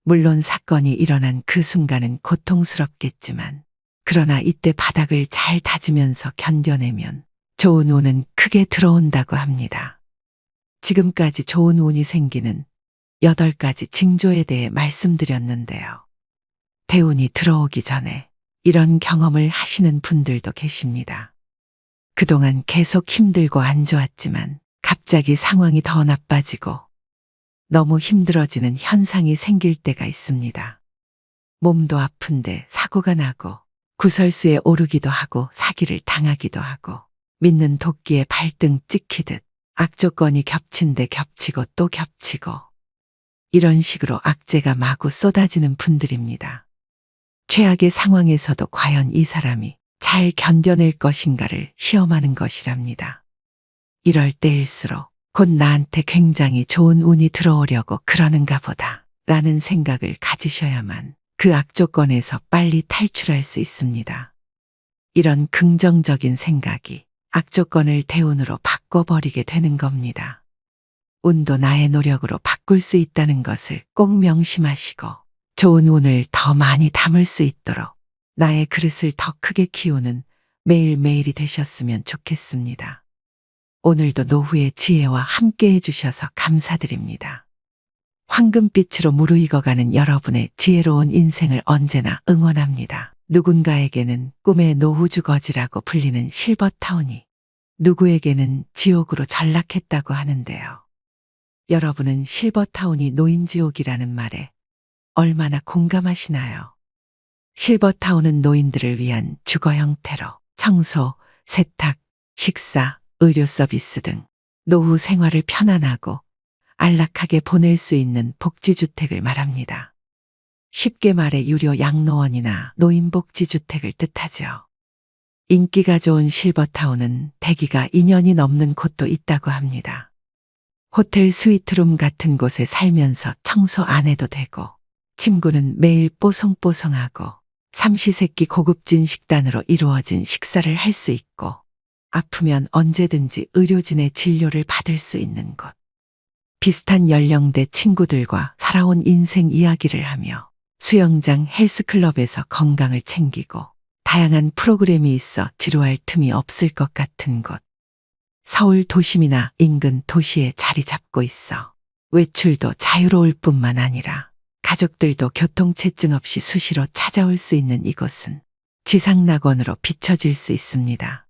[SPEAKER 1] 물론 사건이 일어난 그 순간은 고통스럽겠지만 그러나 이때 바닥을 잘 다지면서 견뎌내면 좋은 운은 크게 들어온다고 합니다. 지금까지 좋은 운이 생기는 8가지 징조에 대해 말씀드렸는데요. 대운이 들어오기 전에 이런 경험을 하시는 분들도 계십니다. 그동안 계속 힘들고 안 좋았지만 갑자기 상황이 더 나빠지고 너무 힘들어지는 현상이 생길 때가 있습니다. 몸도 아픈데 사고가 나고 구설수에 오르기도 하고 사기를 당하기도 하고 믿는 도끼에 발등 찍히듯 악조건이 겹친 데 겹치고 또 겹치고 이런 식으로 악재가 마구 쏟아지는 분들입니다. 최악의 상황에서도 과연 이 사람이 잘 견뎌낼 것인가를 시험하는 것이랍니다. 이럴 때일수록 곧 나한테 굉장히 좋은 운이 들어오려고 그러는가 보다 라는 생각을 가지셔야만 그 악조건에서 빨리 탈출할 수 있습니다. 이런 긍정적인 생각이 악조건을 대운으로 바꿔버리게 되는 겁니다. 운도 나의 노력으로 바꿀 수 있다는 것을 꼭 명심하시고 좋은 운을 더 많이 담을 수 있도록 나의 그릇을 더 크게 키우는 매일매일이 되셨으면 좋겠습니다. 오늘도 노후의 지혜와 함께 해주셔서 감사드립니다. 황금빛으로 무르익어가는 여러분의 지혜로운 인생을 언제나 응원합니다. 누군가에게는 꿈의 노후주거지라고 불리는 실버타운이 누구에게는 지옥으로 전락했다고 하는데요. 여러분은 실버타운이 노인지옥이라는 말에 얼마나 공감하시나요? 실버타운은 노인들을 위한 주거 형태로 청소, 세탁, 식사, 의료 서비스 등 노후 생활을 편안하고 안락하게 보낼 수 있는 복지주택을 말합니다. 쉽게 말해 유료 양로원이나 노인복지주택을 뜻하죠. 인기가 좋은 실버타운은 대기가 2년이 넘는 곳도 있다고 합니다. 호텔 스위트룸 같은 곳에 살면서 청소 안 해도 되고, 침구는 매일 뽀송뽀송하고, 삼시세끼 고급진 식단으로 이루어진 식사를 할 수 있고, 아프면 언제든지 의료진의 진료를 받을 수 있는 곳. 비슷한 연령대 친구들과 살아온 인생 이야기를 하며 수영장 헬스클럽에서 건강을 챙기고 다양한 프로그램이 있어 지루할 틈이 없을 것 같은 곳. 서울 도심이나 인근 도시에 자리 잡고 있어 외출도 자유로울 뿐만 아니라 가족들도 교통체증 없이 수시로 찾아올 수 있는 이곳은 지상낙원으로 비춰질 수 있습니다.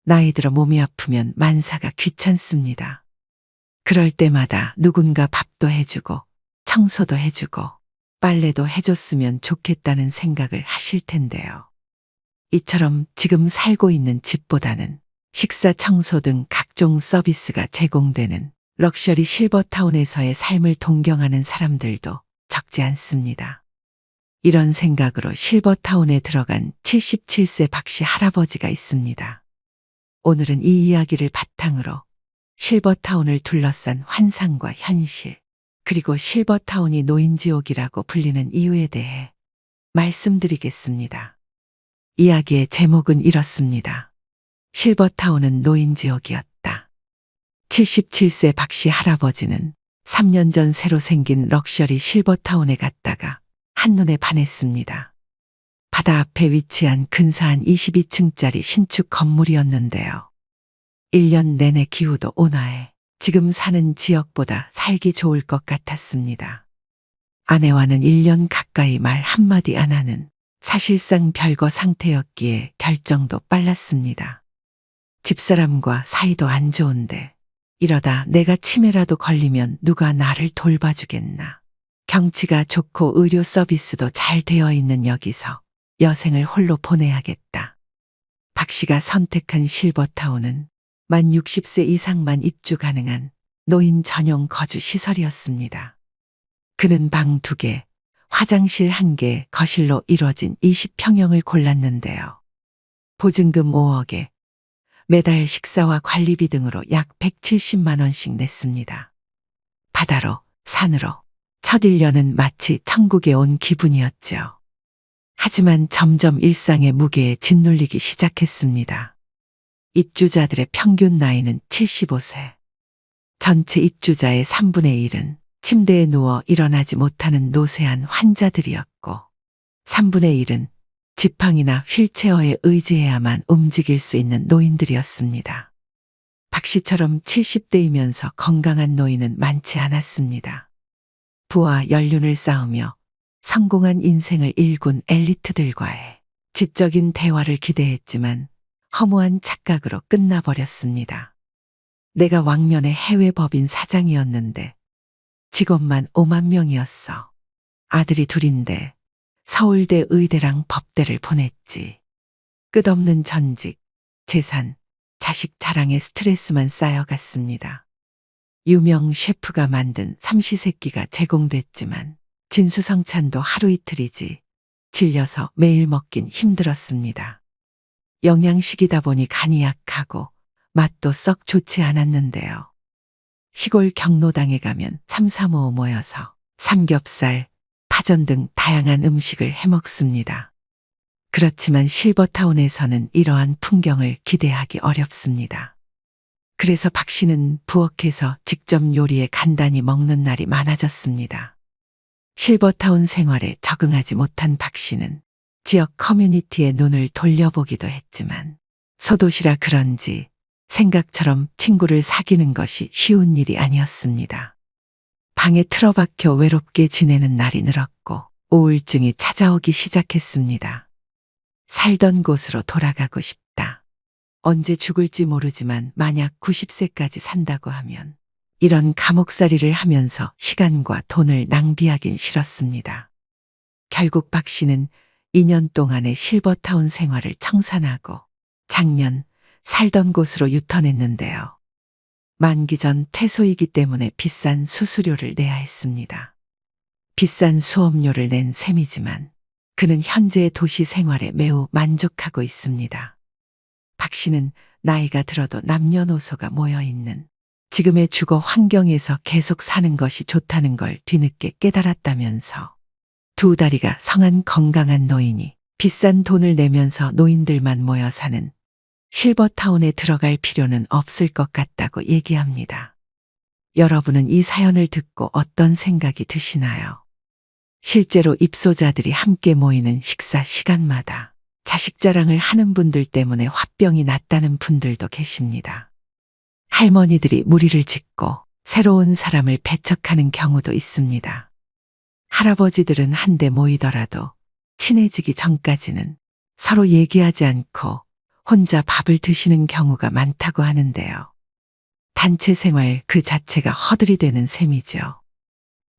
[SPEAKER 1] 나이 들어 몸이 아프면 만사가 귀찮습니다. 그럴 때마다 누군가 밥도 해주고 청소도 해주고 빨래도 해줬으면 좋겠다는 생각을 하실 텐데요. 이처럼 지금 살고 있는 집보다는 식사, 청소 등 각종 서비스가 제공되는 럭셔리 실버타운에서의 삶을 동경하는 사람들도 적지 않습니다. 이런 생각으로 실버타운에 들어간 77세 박씨 할아버지가 있습니다. 오늘은 이 이야기를 바탕으로 실버타운을 둘러싼 환상과 현실, 그리고 실버타운이 노인지옥이라고 불리는 이유에 대해 말씀드리겠습니다. 이야기의 제목은 이렇습니다. 실버타운은 노인지옥이었다. 77세 박씨 할아버지는 3년 전 새로 생긴 럭셔리 실버타운에 갔다가 한눈에 반했습니다. 바다 앞에 위치한 근사한 22층짜리 신축 건물이었는데요. 1년 내내 기후도 온화해 지금 사는 지역보다 살기 좋을 것 같았습니다. 아내와는 1년 가까이 말 한마디 안 하는 사실상 별거 상태였기에 결정도 빨랐습니다. 집사람과 사이도 안 좋은데 이러다 내가 치매라도 걸리면 누가 나를 돌봐주겠나. 경치가 좋고 의료 서비스도 잘 되어 있는 여기서 여생을 홀로 보내야겠다. 박 씨가 선택한 실버타운은 만 60세 이상만 입주 가능한 노인 전용 거주 시설이었습니다. 그는 방 2개, 화장실 1개, 거실로 이뤄진 20평형을 골랐는데요. 보증금 5억에 매달 식사와 관리비 등으로 약 170만 원씩 냈습니다. 바다로, 산으로, 첫 1년은 마치 천국에 온 기분이었죠. 하지만 점점 일상의 무게에 짓눌리기 시작했습니다. 입주자들의 평균 나이는 75세. 전체 입주자의 3분의 1은 침대에 누워 일어나지 못하는 노쇠한 환자들이었고 3분의 1은 지팡이나 휠체어에 의지해야만 움직일 수 있는 노인들이었습니다. 박 씨처럼 70대이면서 건강한 노인은 많지 않았습니다. 부와 연륜을 쌓으며 성공한 인생을 일군 엘리트들과의 지적인 대화를 기대했지만 허무한 착각으로 끝나버렸습니다. 내가 왕년에 해외 법인 사장이었는데 직원만 5만 명이었어. 아들이 2인데 서울대 의대랑 법대를 보냈지. 끝없는 전직, 재산, 자식 자랑에 스트레스만 쌓여갔습니다. 유명 셰프가 만든 삼시세끼가 제공됐지만 진수성찬도 하루 이틀이지 질려서 매일 먹긴 힘들었습니다. 영양식이다 보니 간이 약하고 맛도 썩 좋지 않았는데요. 시골 경로당에 가면 3, 4, 5 모여서 삼겹살, 파전 등 다양한 음식을 해먹습니다. 그렇지만 실버타운에서는 이러한 풍경을 기대하기 어렵습니다. 그래서 박 씨는 부엌에서 직접 요리해 간단히 먹는 날이 많아졌습니다. 실버타운 생활에 적응하지 못한 박 씨는 지역 커뮤니티에 눈을 돌려보기도 했지만 소도시라 그런지 생각처럼 친구를 사귀는 것이 쉬운 일이 아니었습니다. 방에 틀어박혀 외롭게 지내는 날이 늘었고 우울증이 찾아오기 시작했습니다. 살던 곳으로 돌아가고 싶다. 언제 죽을지 모르지만 만약 90세까지 산다고 하면 이런 감옥살이를 하면서 시간과 돈을 낭비하긴 싫었습니다. 결국 박 씨는 2년 동안의 실버타운 생활을 청산하고 작년 살던 곳으로 유턴했는데요. 만기 전 퇴소이기 때문에 비싼 수수료를 내야 했습니다. 비싼 수업료를 낸 셈이지만 그는 현재의 도시 생활에 매우 만족하고 있습니다. 박 씨는 나이가 들어도 남녀노소가 모여 있는 지금의 주거 환경에서 계속 사는 것이 좋다는 걸 뒤늦게 깨달았다면서 두 다리가 성한 건강한 노인이 비싼 돈을 내면서 노인들만 모여 사는 실버타운에 들어갈 필요는 없을 것 같다고 얘기합니다. 여러분은 이 사연을 듣고 어떤 생각이 드시나요? 실제로 입소자들이 함께 모이는 식사 시간마다 자식 자랑을 하는 분들 때문에 화병이 났다는 분들도 계십니다. 할머니들이 무리를 짓고 새로운 사람을 배척하는 경우도 있습니다. 할아버지들은 한데 모이더라도 친해지기 전까지는 서로 얘기하지 않고 혼자 밥을 드시는 경우가 많다고 하는데요. 단체 생활 그 자체가 허들이 되는 셈이죠.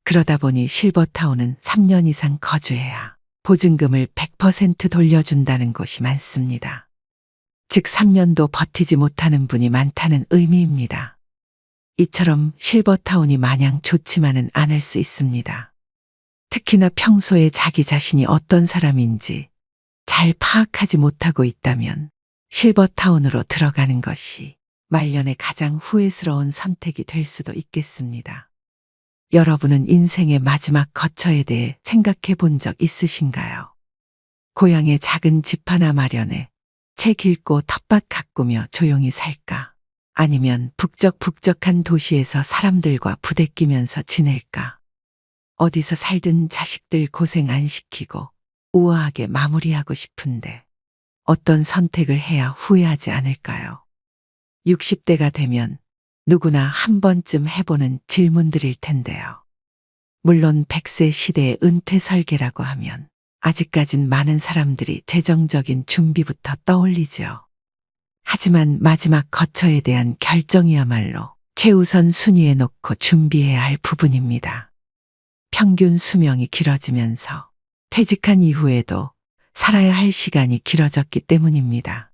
[SPEAKER 1] 그러다 보니 실버타운은 3년 이상 거주해야 보증금을 100% 돌려준다는 곳이 많습니다. 즉 3년도 버티지 못하는 분이 많다는 의미입니다. 이처럼 실버타운이 마냥 좋지만은 않을 수 있습니다. 특히나 평소에 자기 자신이 어떤 사람인지 잘 파악하지 못하고 있다면 실버타운으로 들어가는 것이 말년에 가장 후회스러운 선택이 될 수도 있겠습니다. 여러분은 인생의 마지막 거처에 대해 생각해 본 적 있으신가요? 고향에 작은 집 하나 마련해 책 읽고 텃밭 가꾸며 조용히 살까? 아니면 북적북적한 도시에서 사람들과 부대끼면서 지낼까? 어디서 살든 자식들 고생 안 시키고 우아하게 마무리하고 싶은데 어떤 선택을 해야 후회하지 않을까요? 60대가 되면 누구나 한 번쯤 해보는 질문들일 텐데요. 물론 100세 시대의 은퇴 설계라고 하면 아직까진 많은 사람들이 재정적인 준비부터 떠올리죠. 하지만 마지막 거처에 대한 결정이야말로 최우선 순위에 놓고 준비해야 할 부분입니다. 평균 수명이 길어지면서 퇴직한 이후에도 살아야 할 시간이 길어졌기 때문입니다.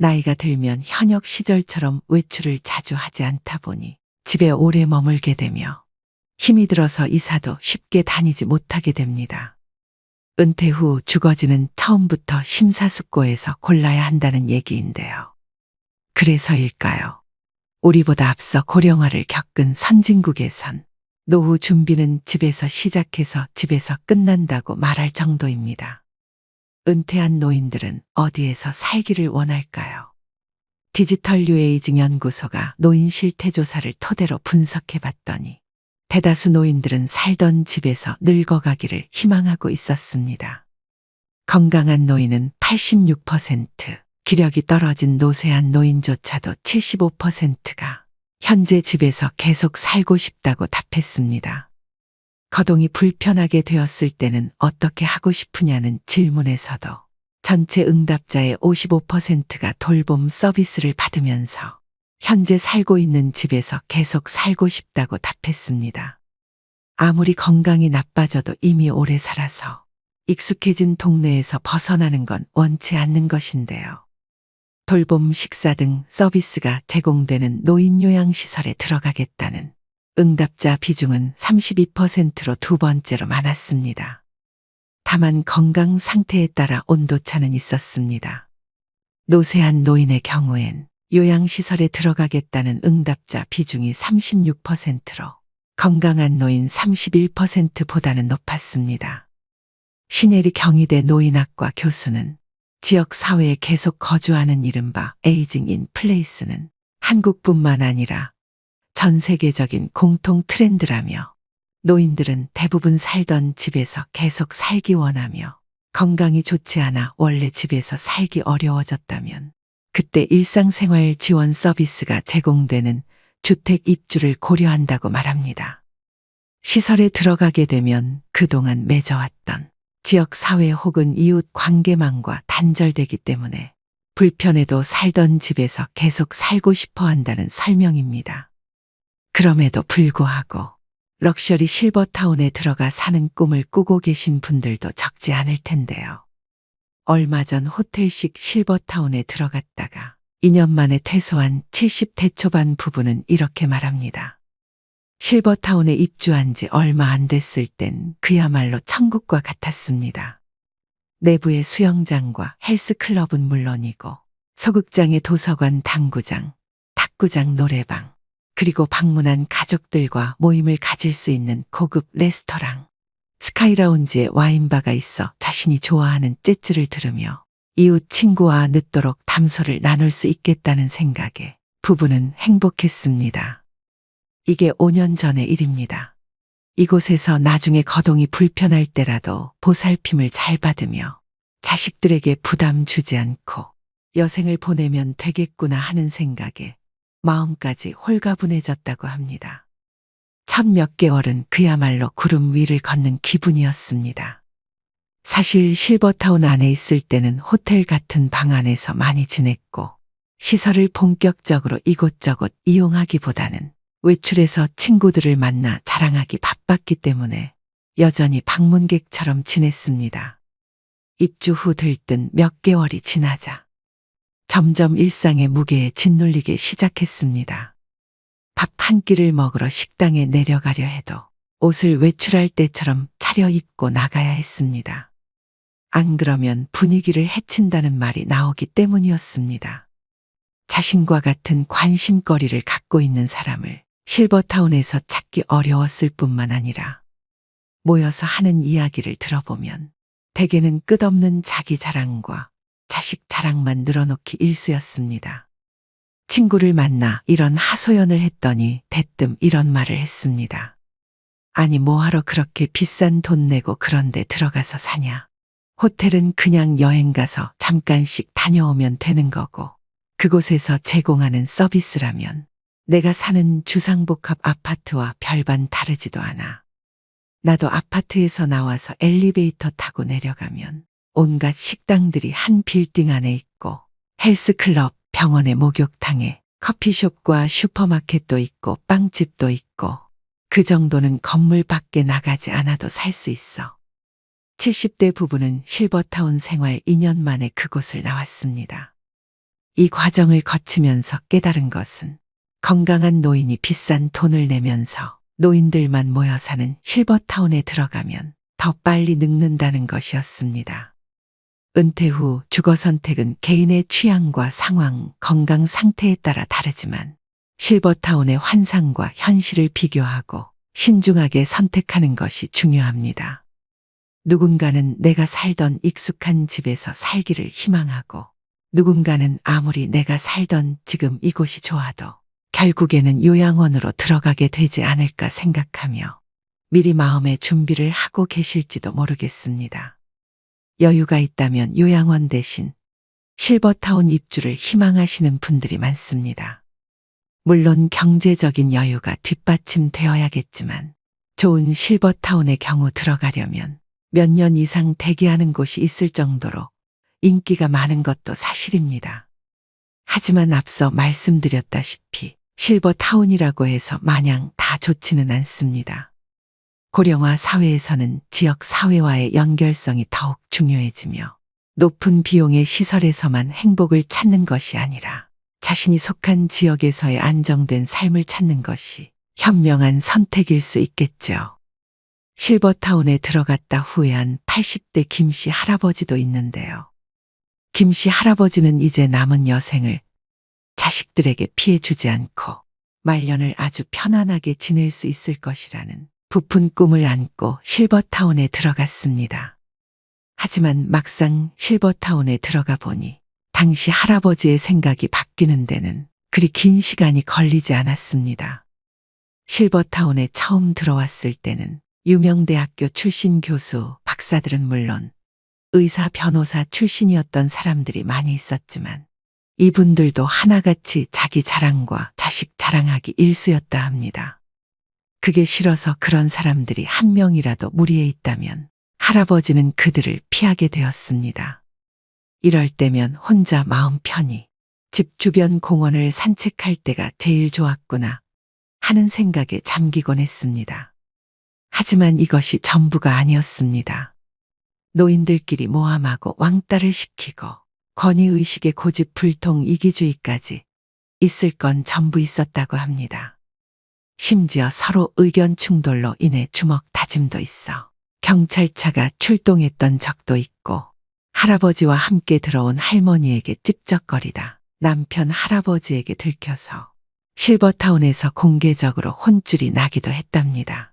[SPEAKER 1] 나이가 들면 현역 시절처럼 외출을 자주 하지 않다 보니 집에 오래 머물게 되며 힘이 들어서 이사도 쉽게 다니지 못하게 됩니다. 은퇴 후 주거지는 처음부터 심사숙고해서 골라야 한다는 얘기인데요. 그래서일까요? 우리보다 앞서 고령화를 겪은 선진국에선 노후 준비는 집에서 시작해서 집에서 끝난다고 말할 정도입니다. 은퇴한 노인들은 어디에서 살기를 원할까요? 디지털 뉴에이징 연구소가 노인 실태 조사를 토대로 분석해 봤더니 대다수 노인들은 살던 집에서 늙어가기를 희망하고 있었습니다. 건강한 노인은 86%, 기력이 떨어진 노쇠한 노인조차도 75%가 현재 집에서 계속 살고 싶다고 답했습니다. 거동이 불편하게 되었을 때는 어떻게 하고 싶으냐는 질문에서도 전체 응답자의 55%가 돌봄 서비스를 받으면서 현재 살고 있는 집에서 계속 살고 싶다고 답했습니다. 아무리 건강이 나빠져도 이미 오래 살아서 익숙해진 동네에서 벗어나는 건 원치 않는 것인데요. 돌봄, 식사 등 서비스가 제공되는 노인요양시설에 들어가겠다는 응답자 비중은 32%로 두 번째로 많았습니다. 다만 건강 상태에 따라 온도차는 있었습니다. 노쇠한 노인의 경우엔 요양시설에 들어가겠다는 응답자 비중이 36%로 건강한 노인 31%보다는 높았습니다. 신혜리 경희대 노인학과 교수는 지역 사회에 계속 거주하는 이른바 에이징 인 플레이스는 한국뿐만 아니라 전 세계적인 공통 트렌드라며 노인들은 대부분 살던 집에서 계속 살기 원하며 건강이 좋지 않아 원래 집에서 살기 어려워졌다면 그때 일상생활 지원 서비스가 제공되는 주택 입주를 고려한다고 말합니다. 시설에 들어가게 되면 그동안 맺어왔던 지역 사회 혹은 이웃 관계망과 단절되기 때문에 불편해도 살던 집에서 계속 살고 싶어 한다는 설명입니다. 그럼에도 불구하고 럭셔리 실버타운에 들어가 사는 꿈을 꾸고 계신 분들도 적지 않을 텐데요. 얼마 전 호텔식 실버타운에 들어갔다가 2년 만에 퇴소한 70대 초반 부부는 이렇게 말합니다. 실버타운에 입주한 지 얼마 안 됐을 땐 그야말로 천국과 같았습니다. 내부의 수영장과 헬스클럽은 물론이고 소극장의 도서관, 당구장, 탁구장, 노래방, 그리고 방문한 가족들과 모임을 가질 수 있는 고급 레스토랑, 스카이라운지에 와인바가 있어 자신이 좋아하는 재즈를 들으며 이웃 친구와 늦도록 담소를 나눌 수 있겠다는 생각에 부부는 행복했습니다. 이게 5년 전의 일입니다. 이곳에서 나중에 거동이 불편할 때라도 보살핌을 잘 받으며 자식들에게 부담 주지 않고 여생을 보내면 되겠구나 하는 생각에 마음까지 홀가분해졌다고 합니다. 첫 몇 개월은 그야말로 구름 위를 걷는 기분이었습니다. 사실 실버타운 안에 있을 때는 호텔 같은 방 안에서 많이 지냈고 시설을 본격적으로 이곳저곳 이용하기보다는 외출해서 친구들을 만나 자랑하기 바빴기 때문에 여전히 방문객처럼 지냈습니다. 입주 후 들뜬 몇 개월이 지나자 점점 일상의 무게에 짓눌리기 시작했습니다. 밥 한 끼를 먹으러 식당에 내려가려 해도 옷을 외출할 때처럼 차려입고 나가야 했습니다. 안 그러면 분위기를 해친다는 말이 나오기 때문이었습니다. 자신과 같은 관심거리를 갖고 있는 사람을 실버타운에서 찾기 어려웠을 뿐만 아니라 모여서 하는 이야기를 들어보면 대개는 끝없는 자기 자랑과 자식 자랑만 늘어놓기 일쑤였습니다. 친구를 만나 이런 하소연을 했더니 대뜸 이런 말을 했습니다. 아니 뭐하러 그렇게 비싼 돈 내고 그런 데 들어가서 사냐. 호텔은 그냥 여행 가서 잠깐씩 다녀오면 되는 거고 그곳에서 제공하는 서비스라면 내가 사는 주상복합 아파트와 별반 다르지도 않아. 나도 아파트에서 나와서 엘리베이터 타고 내려가면 온갖 식당들이 한 빌딩 안에 있고 헬스클럽, 병원의 목욕탕에 커피숍과 슈퍼마켓도 있고 빵집도 있고 그 정도는 건물 밖에 나가지 않아도 살 수 있어. 70대 부부는 실버타운 생활 2년 만에 그곳을 나왔습니다. 이 과정을 거치면서 깨달은 것은 건강한 노인이 비싼 돈을 내면서 노인들만 모여 사는 실버타운에 들어가면 더 빨리 늙는다는 것이었습니다. 은퇴 후 주거 선택은 개인의 취향과 상황, 건강 상태에 따라 다르지만 실버타운의 환상과 현실을 비교하고 신중하게 선택하는 것이 중요합니다. 누군가는 내가 살던 익숙한 집에서 살기를 희망하고 누군가는 아무리 내가 살던 지금 이곳이 좋아도 결국에는 요양원으로 들어가게 되지 않을까 생각하며 미리 마음의 준비를 하고 계실지도 모르겠습니다. 여유가 있다면 요양원 대신 실버타운 입주를 희망하시는 분들이 많습니다. 물론 경제적인 여유가 뒷받침되어야겠지만 좋은 실버타운의 경우 들어가려면 몇 년 이상 대기하는 곳이 있을 정도로 인기가 많은 것도 사실입니다. 하지만 앞서 말씀드렸다시피 실버타운이라고 해서 마냥 다 좋지는 않습니다. 고령화 사회에서는 지역 사회와의 연결성이 더욱 중요해지며 높은 비용의 시설에서만 행복을 찾는 것이 아니라 자신이 속한 지역에서의 안정된 삶을 찾는 것이 현명한 선택일 수 있겠죠. 실버타운에 들어갔다 후회한 80대 김씨 할아버지도 있는데요. 김씨 할아버지는 이제 남은 여생을 자식들에게 피해 주지 않고 말년을 아주 편안하게 지낼 수 있을 것이라는 부푼 꿈을 안고 실버타운에 들어갔습니다. 하지만 막상 실버타운에 들어가 보니 당시 할아버지의 생각이 바뀌는 데는 그리 긴 시간이 걸리지 않았습니다. 실버타운에 처음 들어왔을 때는 유명대학교 출신 교수, 박사들은 물론 의사, 변호사 출신이었던 사람들이 많이 있었지만 이분들도 하나같이 자기 자랑과 자식 자랑하기 일쑤였다 합니다. 그게 싫어서 그런 사람들이 한 명이라도 무리에 있다면 할아버지는 그들을 피하게 되었습니다. 이럴 때면 혼자 마음 편히 집 주변 공원을 산책할 때가 제일 좋았구나 하는 생각에 잠기곤 했습니다. 하지만 이것이 전부가 아니었습니다. 노인들끼리 모함하고 왕따를 시키고 권위의식의 고집불통 이기주의까지 있을 건 전부 있었다고 합니다. 심지어 서로 의견 충돌로 인해 주먹 다짐도 있어 경찰차가 출동했던 적도 있고 할아버지와 함께 들어온 할머니에게 찝쩍거리다 남편 할아버지에게 들켜서 실버타운에서 공개적으로 혼쭐이 나기도 했답니다.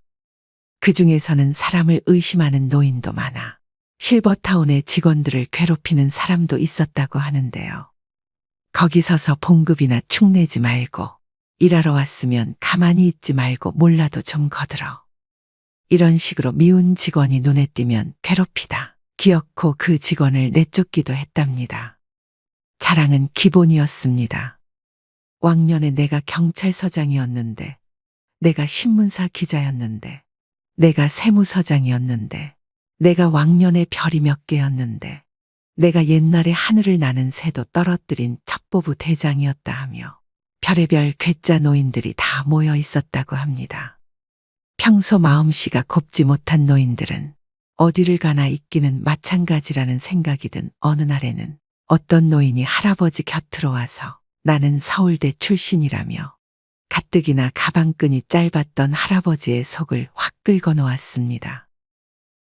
[SPEAKER 1] 그 중에서는 사람을 의심하는 노인도 많아 실버타운의 직원들을 괴롭히는 사람도 있었다고 하는데요. 거기 서서 봉급이나 축내지 말고 일하러 왔으면 가만히 있지 말고 몰라도 좀 거들어. 이런 식으로 미운 직원이 눈에 띄면 괴롭히다. 기어코 그 직원을 내쫓기도 했답니다. 자랑은 기본이었습니다. 왕년에 내가 경찰서장이었는데, 내가 신문사 기자였는데, 내가 세무서장이었는데, 내가 왕년에 별이 몇 개였는데, 내가 옛날에 하늘을 나는 새도 떨어뜨린 첩보부 대장이었다 하며 별의별 괴짜 노인들이 다 모여 있었다고 합니다. 평소 마음씨가 곱지 못한 노인들은 어디를 가나 있기는 마찬가지라는 생각이 든 어느 날에는 어떤 노인이 할아버지 곁으로 와서 나는 서울대 출신이라며 가뜩이나 가방끈이 짧았던 할아버지의 속을 확 긁어 놓았습니다.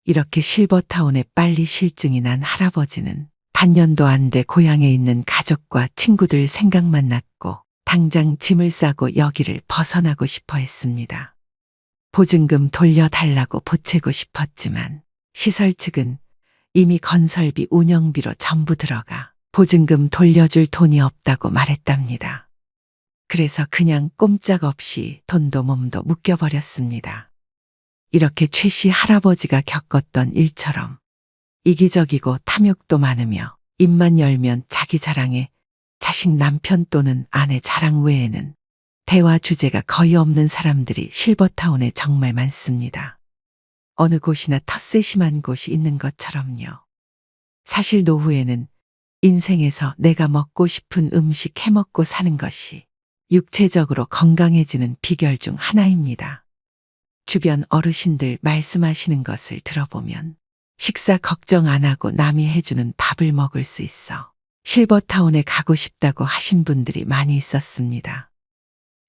[SPEAKER 1] 이렇게 실버타운에 빨리 실증이 난 할아버지는 반년도 안 돼 고향에 있는 가족과 친구들 생각만 났고 당장 짐을 싸고 여기를 벗어나고 싶어 했습니다. 보증금 돌려달라고 보채고 싶었지만 시설 측은 이미 건설비 운영비로 전부 들어가 보증금 돌려줄 돈이 없다고 말했답니다. 그래서 그냥 꼼짝없이 돈도 몸도 묶여버렸습니다. 이렇게 최 씨 할아버지가 겪었던 일처럼 이기적이고 탐욕도 많으며 입만 열면 자기 자랑에 자식 남편 또는 아내 자랑 외에는 대화 주제가 거의 없는 사람들이 실버타운에 정말 많습니다. 어느 곳이나 텃세 심한 곳이 있는 것처럼요. 사실 노후에는 인생에서 내가 먹고 싶은 음식 해먹고 사는 것이 육체적으로 건강해지는 비결 중 하나입니다. 주변 어르신들 말씀하시는 것을 들어보면 식사 걱정 안 하고 남이 해주는 밥을 먹을 수 있어 실버타운에 가고 싶다고 하신 분들이 많이 있었습니다.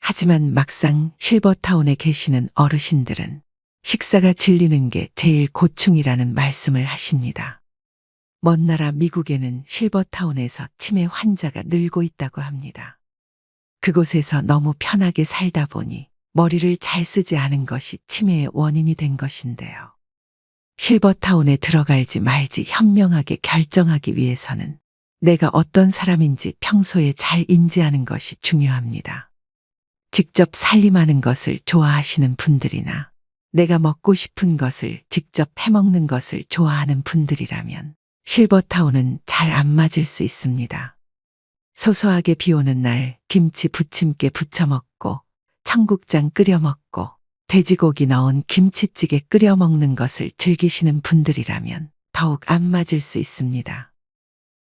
[SPEAKER 1] 하지만 막상 실버타운에 계시는 어르신들은 식사가 질리는 게 제일 고충이라는 말씀을 하십니다. 먼 나라 미국에는 실버타운에서 치매 환자가 늘고 있다고 합니다. 그곳에서 너무 편하게 살다 보니 머리를 잘 쓰지 않은 것이 치매의 원인이 된 것인데요. 실버타운에 들어갈지 말지 현명하게 결정하기 위해서는 내가 어떤 사람인지 평소에 잘 인지하는 것이 중요합니다. 직접 살림하는 것을 좋아하시는 분들이나 내가 먹고 싶은 것을 직접 해먹는 것을 좋아하는 분들이라면 실버타운은 잘 안 맞을 수 있습니다. 소소하게 비 오는 날 김치 부침개 부쳐 먹고 청국장 끓여 먹고 돼지고기 넣은 김치찌개 끓여 먹는 것을 즐기시는 분들이라면 더욱 안 맞을 수 있습니다.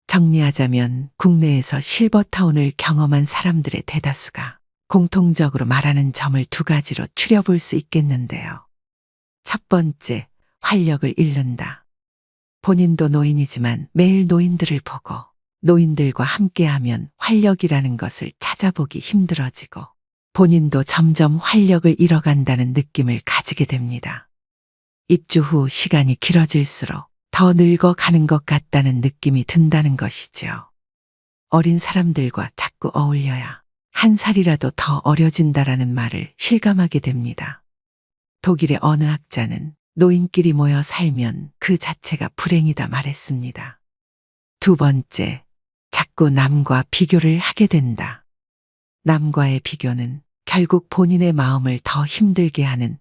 [SPEAKER 1] 정리하자면 국내에서 실버타운을 경험한 사람들의 대다수가 공통적으로 말하는 점을 두 가지로 추려볼 수 있겠는데요. 첫 번째, 활력을 잃는다. 본인도 노인이지만 매일 노인들을 보고 노인들과 함께하면 활력이라는 것을 찾아보기 힘들어지고 본인도 점점 활력을 잃어간다는 느낌을 가지게 됩니다. 입주 후 시간이 길어질수록 더 늙어가는 것 같다는 느낌이 든다는 것이죠. 어린 사람들과 자꾸 어울려야 한 살이라도 더 어려진다라는 말을 실감하게 됩니다. 독일의 어느 학자는 노인끼리 모여 살면 그 자체가 불행이다 말했습니다. 두 번째, 자꾸 남과 비교를 하게 된다. 남과의 비교는 결국 본인의 마음을 더 힘들게 하는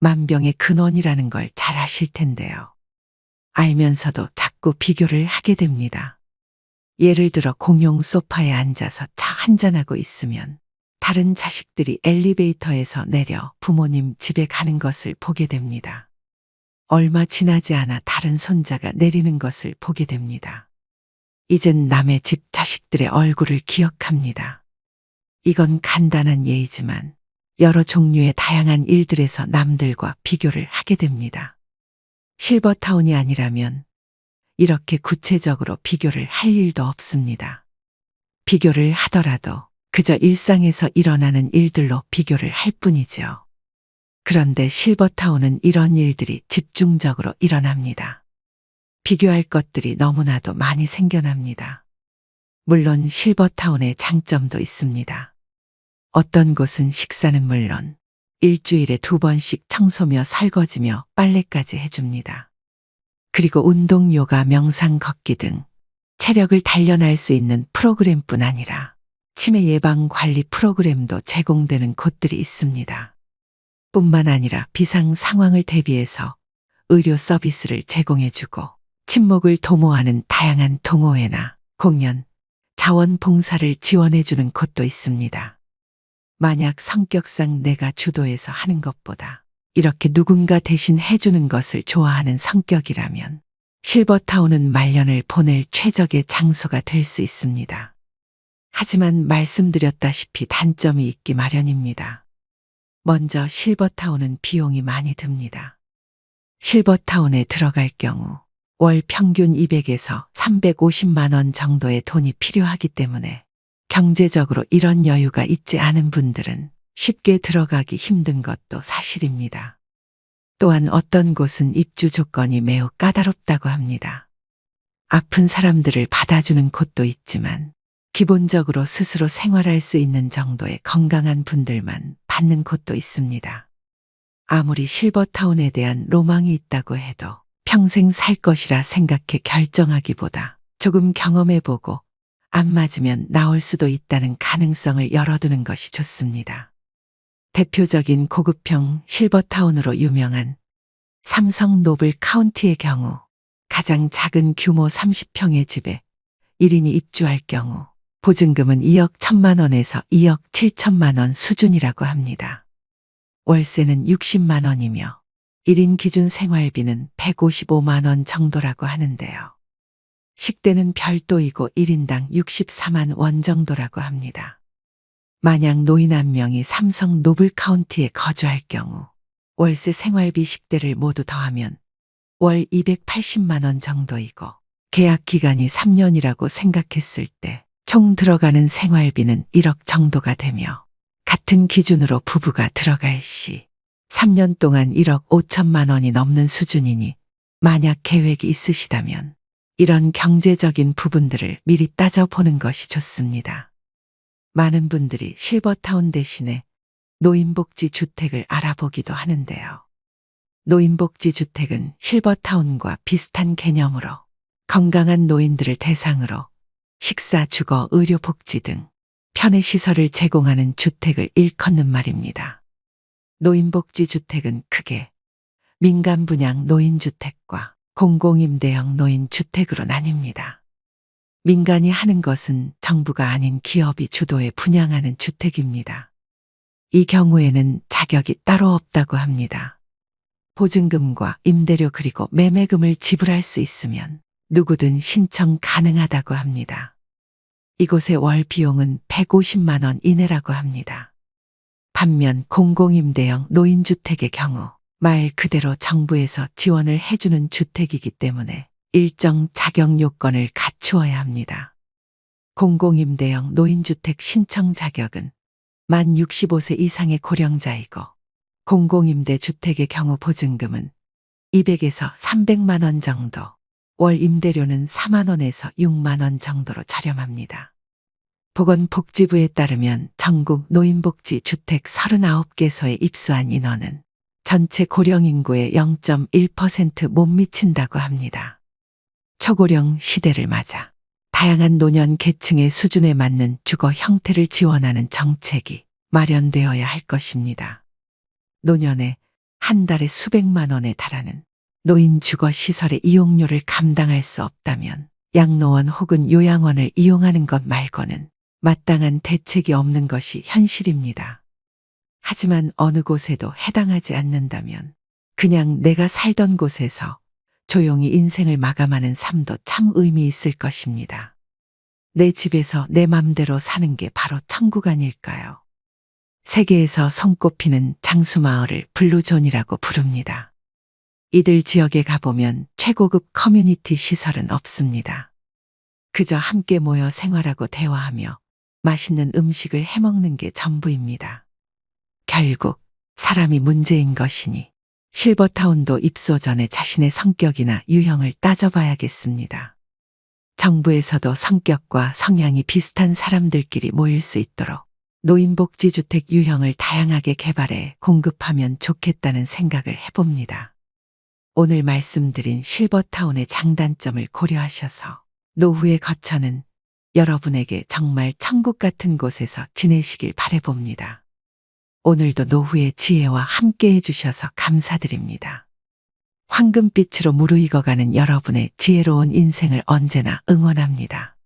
[SPEAKER 1] 만병의 근원이라는 걸 잘 아실 텐데요. 알면서도 자꾸 비교를 하게 됩니다. 예를 들어 공용 소파에 앉아서 차 한잔하고 있으면 다른 자식들이 엘리베이터에서 내려 부모님 집에 가는 것을 보게 됩니다. 얼마 지나지 않아 다른 손자가 내리는 것을 보게 됩니다. 이젠 남의 집 자식들의 얼굴을 기억합니다. 이건 간단한 예이지만 여러 종류의 다양한 일들에서 남들과 비교를 하게 됩니다. 실버타운이 아니라면 이렇게 구체적으로 비교를 할 일도 없습니다. 비교를 하더라도 그저 일상에서 일어나는 일들로 비교를 할 뿐이죠. 그런데 실버타운은 이런 일들이 집중적으로 일어납니다. 비교할 것들이 너무나도 많이 생겨납니다. 물론 실버타운의 장점도 있습니다. 어떤 곳은 식사는 물론 일주일에 2번씩 청소며 설거지며 빨래까지 해줍니다. 그리고 운동, 요가, 명상, 걷기 등 체력을 단련할 수 있는 프로그램뿐 아니라 치매 예방 관리 프로그램도 제공되는 곳들이 있습니다. 뿐만 아니라 비상 상황을 대비해서 의료 서비스를 제공해주고 친목을 도모하는 다양한 동호회나 공연, 자원봉사를 지원해주는 곳도 있습니다. 만약 성격상 내가 주도해서 하는 것보다 이렇게 누군가 대신 해주는 것을 좋아하는 성격이라면 실버타운은 말년을 보낼 최적의 장소가 될 수 있습니다. 하지만 말씀드렸다시피 단점이 있기 마련입니다. 먼저 실버타운은 비용이 많이 듭니다. 실버타운에 들어갈 경우 월 평균 200에서 350만 원 정도의 돈이 필요하기 때문에 경제적으로 이런 여유가 있지 않은 분들은 쉽게 들어가기 힘든 것도 사실입니다. 또한 어떤 곳은 입주 조건이 매우 까다롭다고 합니다. 아픈 사람들을 받아주는 곳도 있지만 기본적으로 스스로 생활할 수 있는 정도의 건강한 분들만 받는 곳도 있습니다. 아무리 실버타운에 대한 로망이 있다고 해도 평생 살 것이라 생각해 결정하기보다 조금 경험해보고 안 맞으면 나올 수도 있다는 가능성을 열어두는 것이 좋습니다. 대표적인 고급형 실버타운으로 유명한 삼성 노블 카운티의 경우 가장 작은 규모 30평의 집에 1인이 입주할 경우 보증금은 2억 1천만 원에서 2억 7천만 원 수준이라고 합니다. 월세는 60만 원이며 1인 기준 생활비는 155만 원 정도라고 하는데요. 식대는 별도이고 1인당 64만 원 정도라고 합니다. 만약 노인 1명이 삼성 노블 카운티에 거주할 경우 월세, 생활비, 식대를 모두 더하면 월 280만 원 정도이고 계약 기간이 3년이라고 생각했을 때 총 들어가는 생활비는 1억 정도가 되며 같은 기준으로 부부가 들어갈 시 3년 동안 1억 5천만 원이 넘는 수준이니 만약 계획이 있으시다면 이런 경제적인 부분들을 미리 따져보는 것이 좋습니다. 많은 분들이 실버타운 대신에 노인복지 주택을 알아보기도 하는데요. 노인복지 주택은 실버타운과 비슷한 개념으로 건강한 노인들을 대상으로 식사, 주거, 의료, 복지 등 편의시설을 제공하는 주택을 일컫는 말입니다. 노인복지 주택은 크게 민간 분양 노인주택과 공공임대형 노인주택으로 나뉩니다. 민간이 하는 것은 정부가 아닌 기업이 주도해 분양하는 주택입니다. 이 경우에는 자격이 따로 없다고 합니다. 보증금과 임대료 그리고 매매금을 지불할 수 있으면 누구든 신청 가능하다고 합니다. 이곳의 월 비용은 150만 원 이내라고 합니다. 반면 공공임대형 노인주택의 경우 말 그대로 정부에서 지원을 해주는 주택이기 때문에 일정 자격 요건을 갖추어야 합니다. 공공임대형 노인주택 신청 자격은 만 65세 이상의 고령자이고 공공임대주택의 경우 보증금은 200에서 300만 원 정도, 월 임대료는 4만 원에서 6만 원 정도로 저렴합니다. 보건복지부에 따르면 전국 노인복지 주택 39개소에 입소한 인원은 전체 고령 인구의 0.1% 못 미친다고 합니다. 초고령 시대를 맞아 다양한 노년 계층의 수준에 맞는 주거 형태를 지원하는 정책이 마련되어야 할 것입니다. 노년에 한 달에 수백만 원에 달하는 노인 주거 시설의 이용료를 감당할 수 없다면 양로원 혹은 요양원을 이용하는 것 말고는 마땅한 대책이 없는 것이 현실입니다. 하지만 어느 곳에도 해당하지 않는다면 그냥 내가 살던 곳에서 조용히 인생을 마감하는 삶도 참 의미 있을 것입니다. 내 집에서 내 맘대로 사는 게 바로 천국 아닐까요? 세계에서 손꼽히는 장수마을을 블루존이라고 부릅니다. 이들 지역에 가보면 최고급 커뮤니티 시설은 없습니다. 그저 함께 모여 생활하고 대화하며 맛있는 음식을 해먹는 게 전부입니다. 결국 사람이 문제인 것이니 실버타운도 입소 전에 자신의 성격이나 유형을 따져봐야겠습니다. 정부에서도 성격과 성향이 비슷한 사람들끼리 모일 수 있도록 노인복지주택 유형을 다양하게 개발해 공급하면 좋겠다는 생각을 해봅니다. 오늘 말씀드린 실버타운의 장단점을 고려하셔서 노후의 거처는 여러분에게 정말 천국 같은 곳에서 지내시길 바라봅니다. 오늘도 노후의 지혜와 함께 해주셔서 감사드립니다. 황금빛으로 무르익어가는 여러분의 지혜로운 인생을 언제나 응원합니다.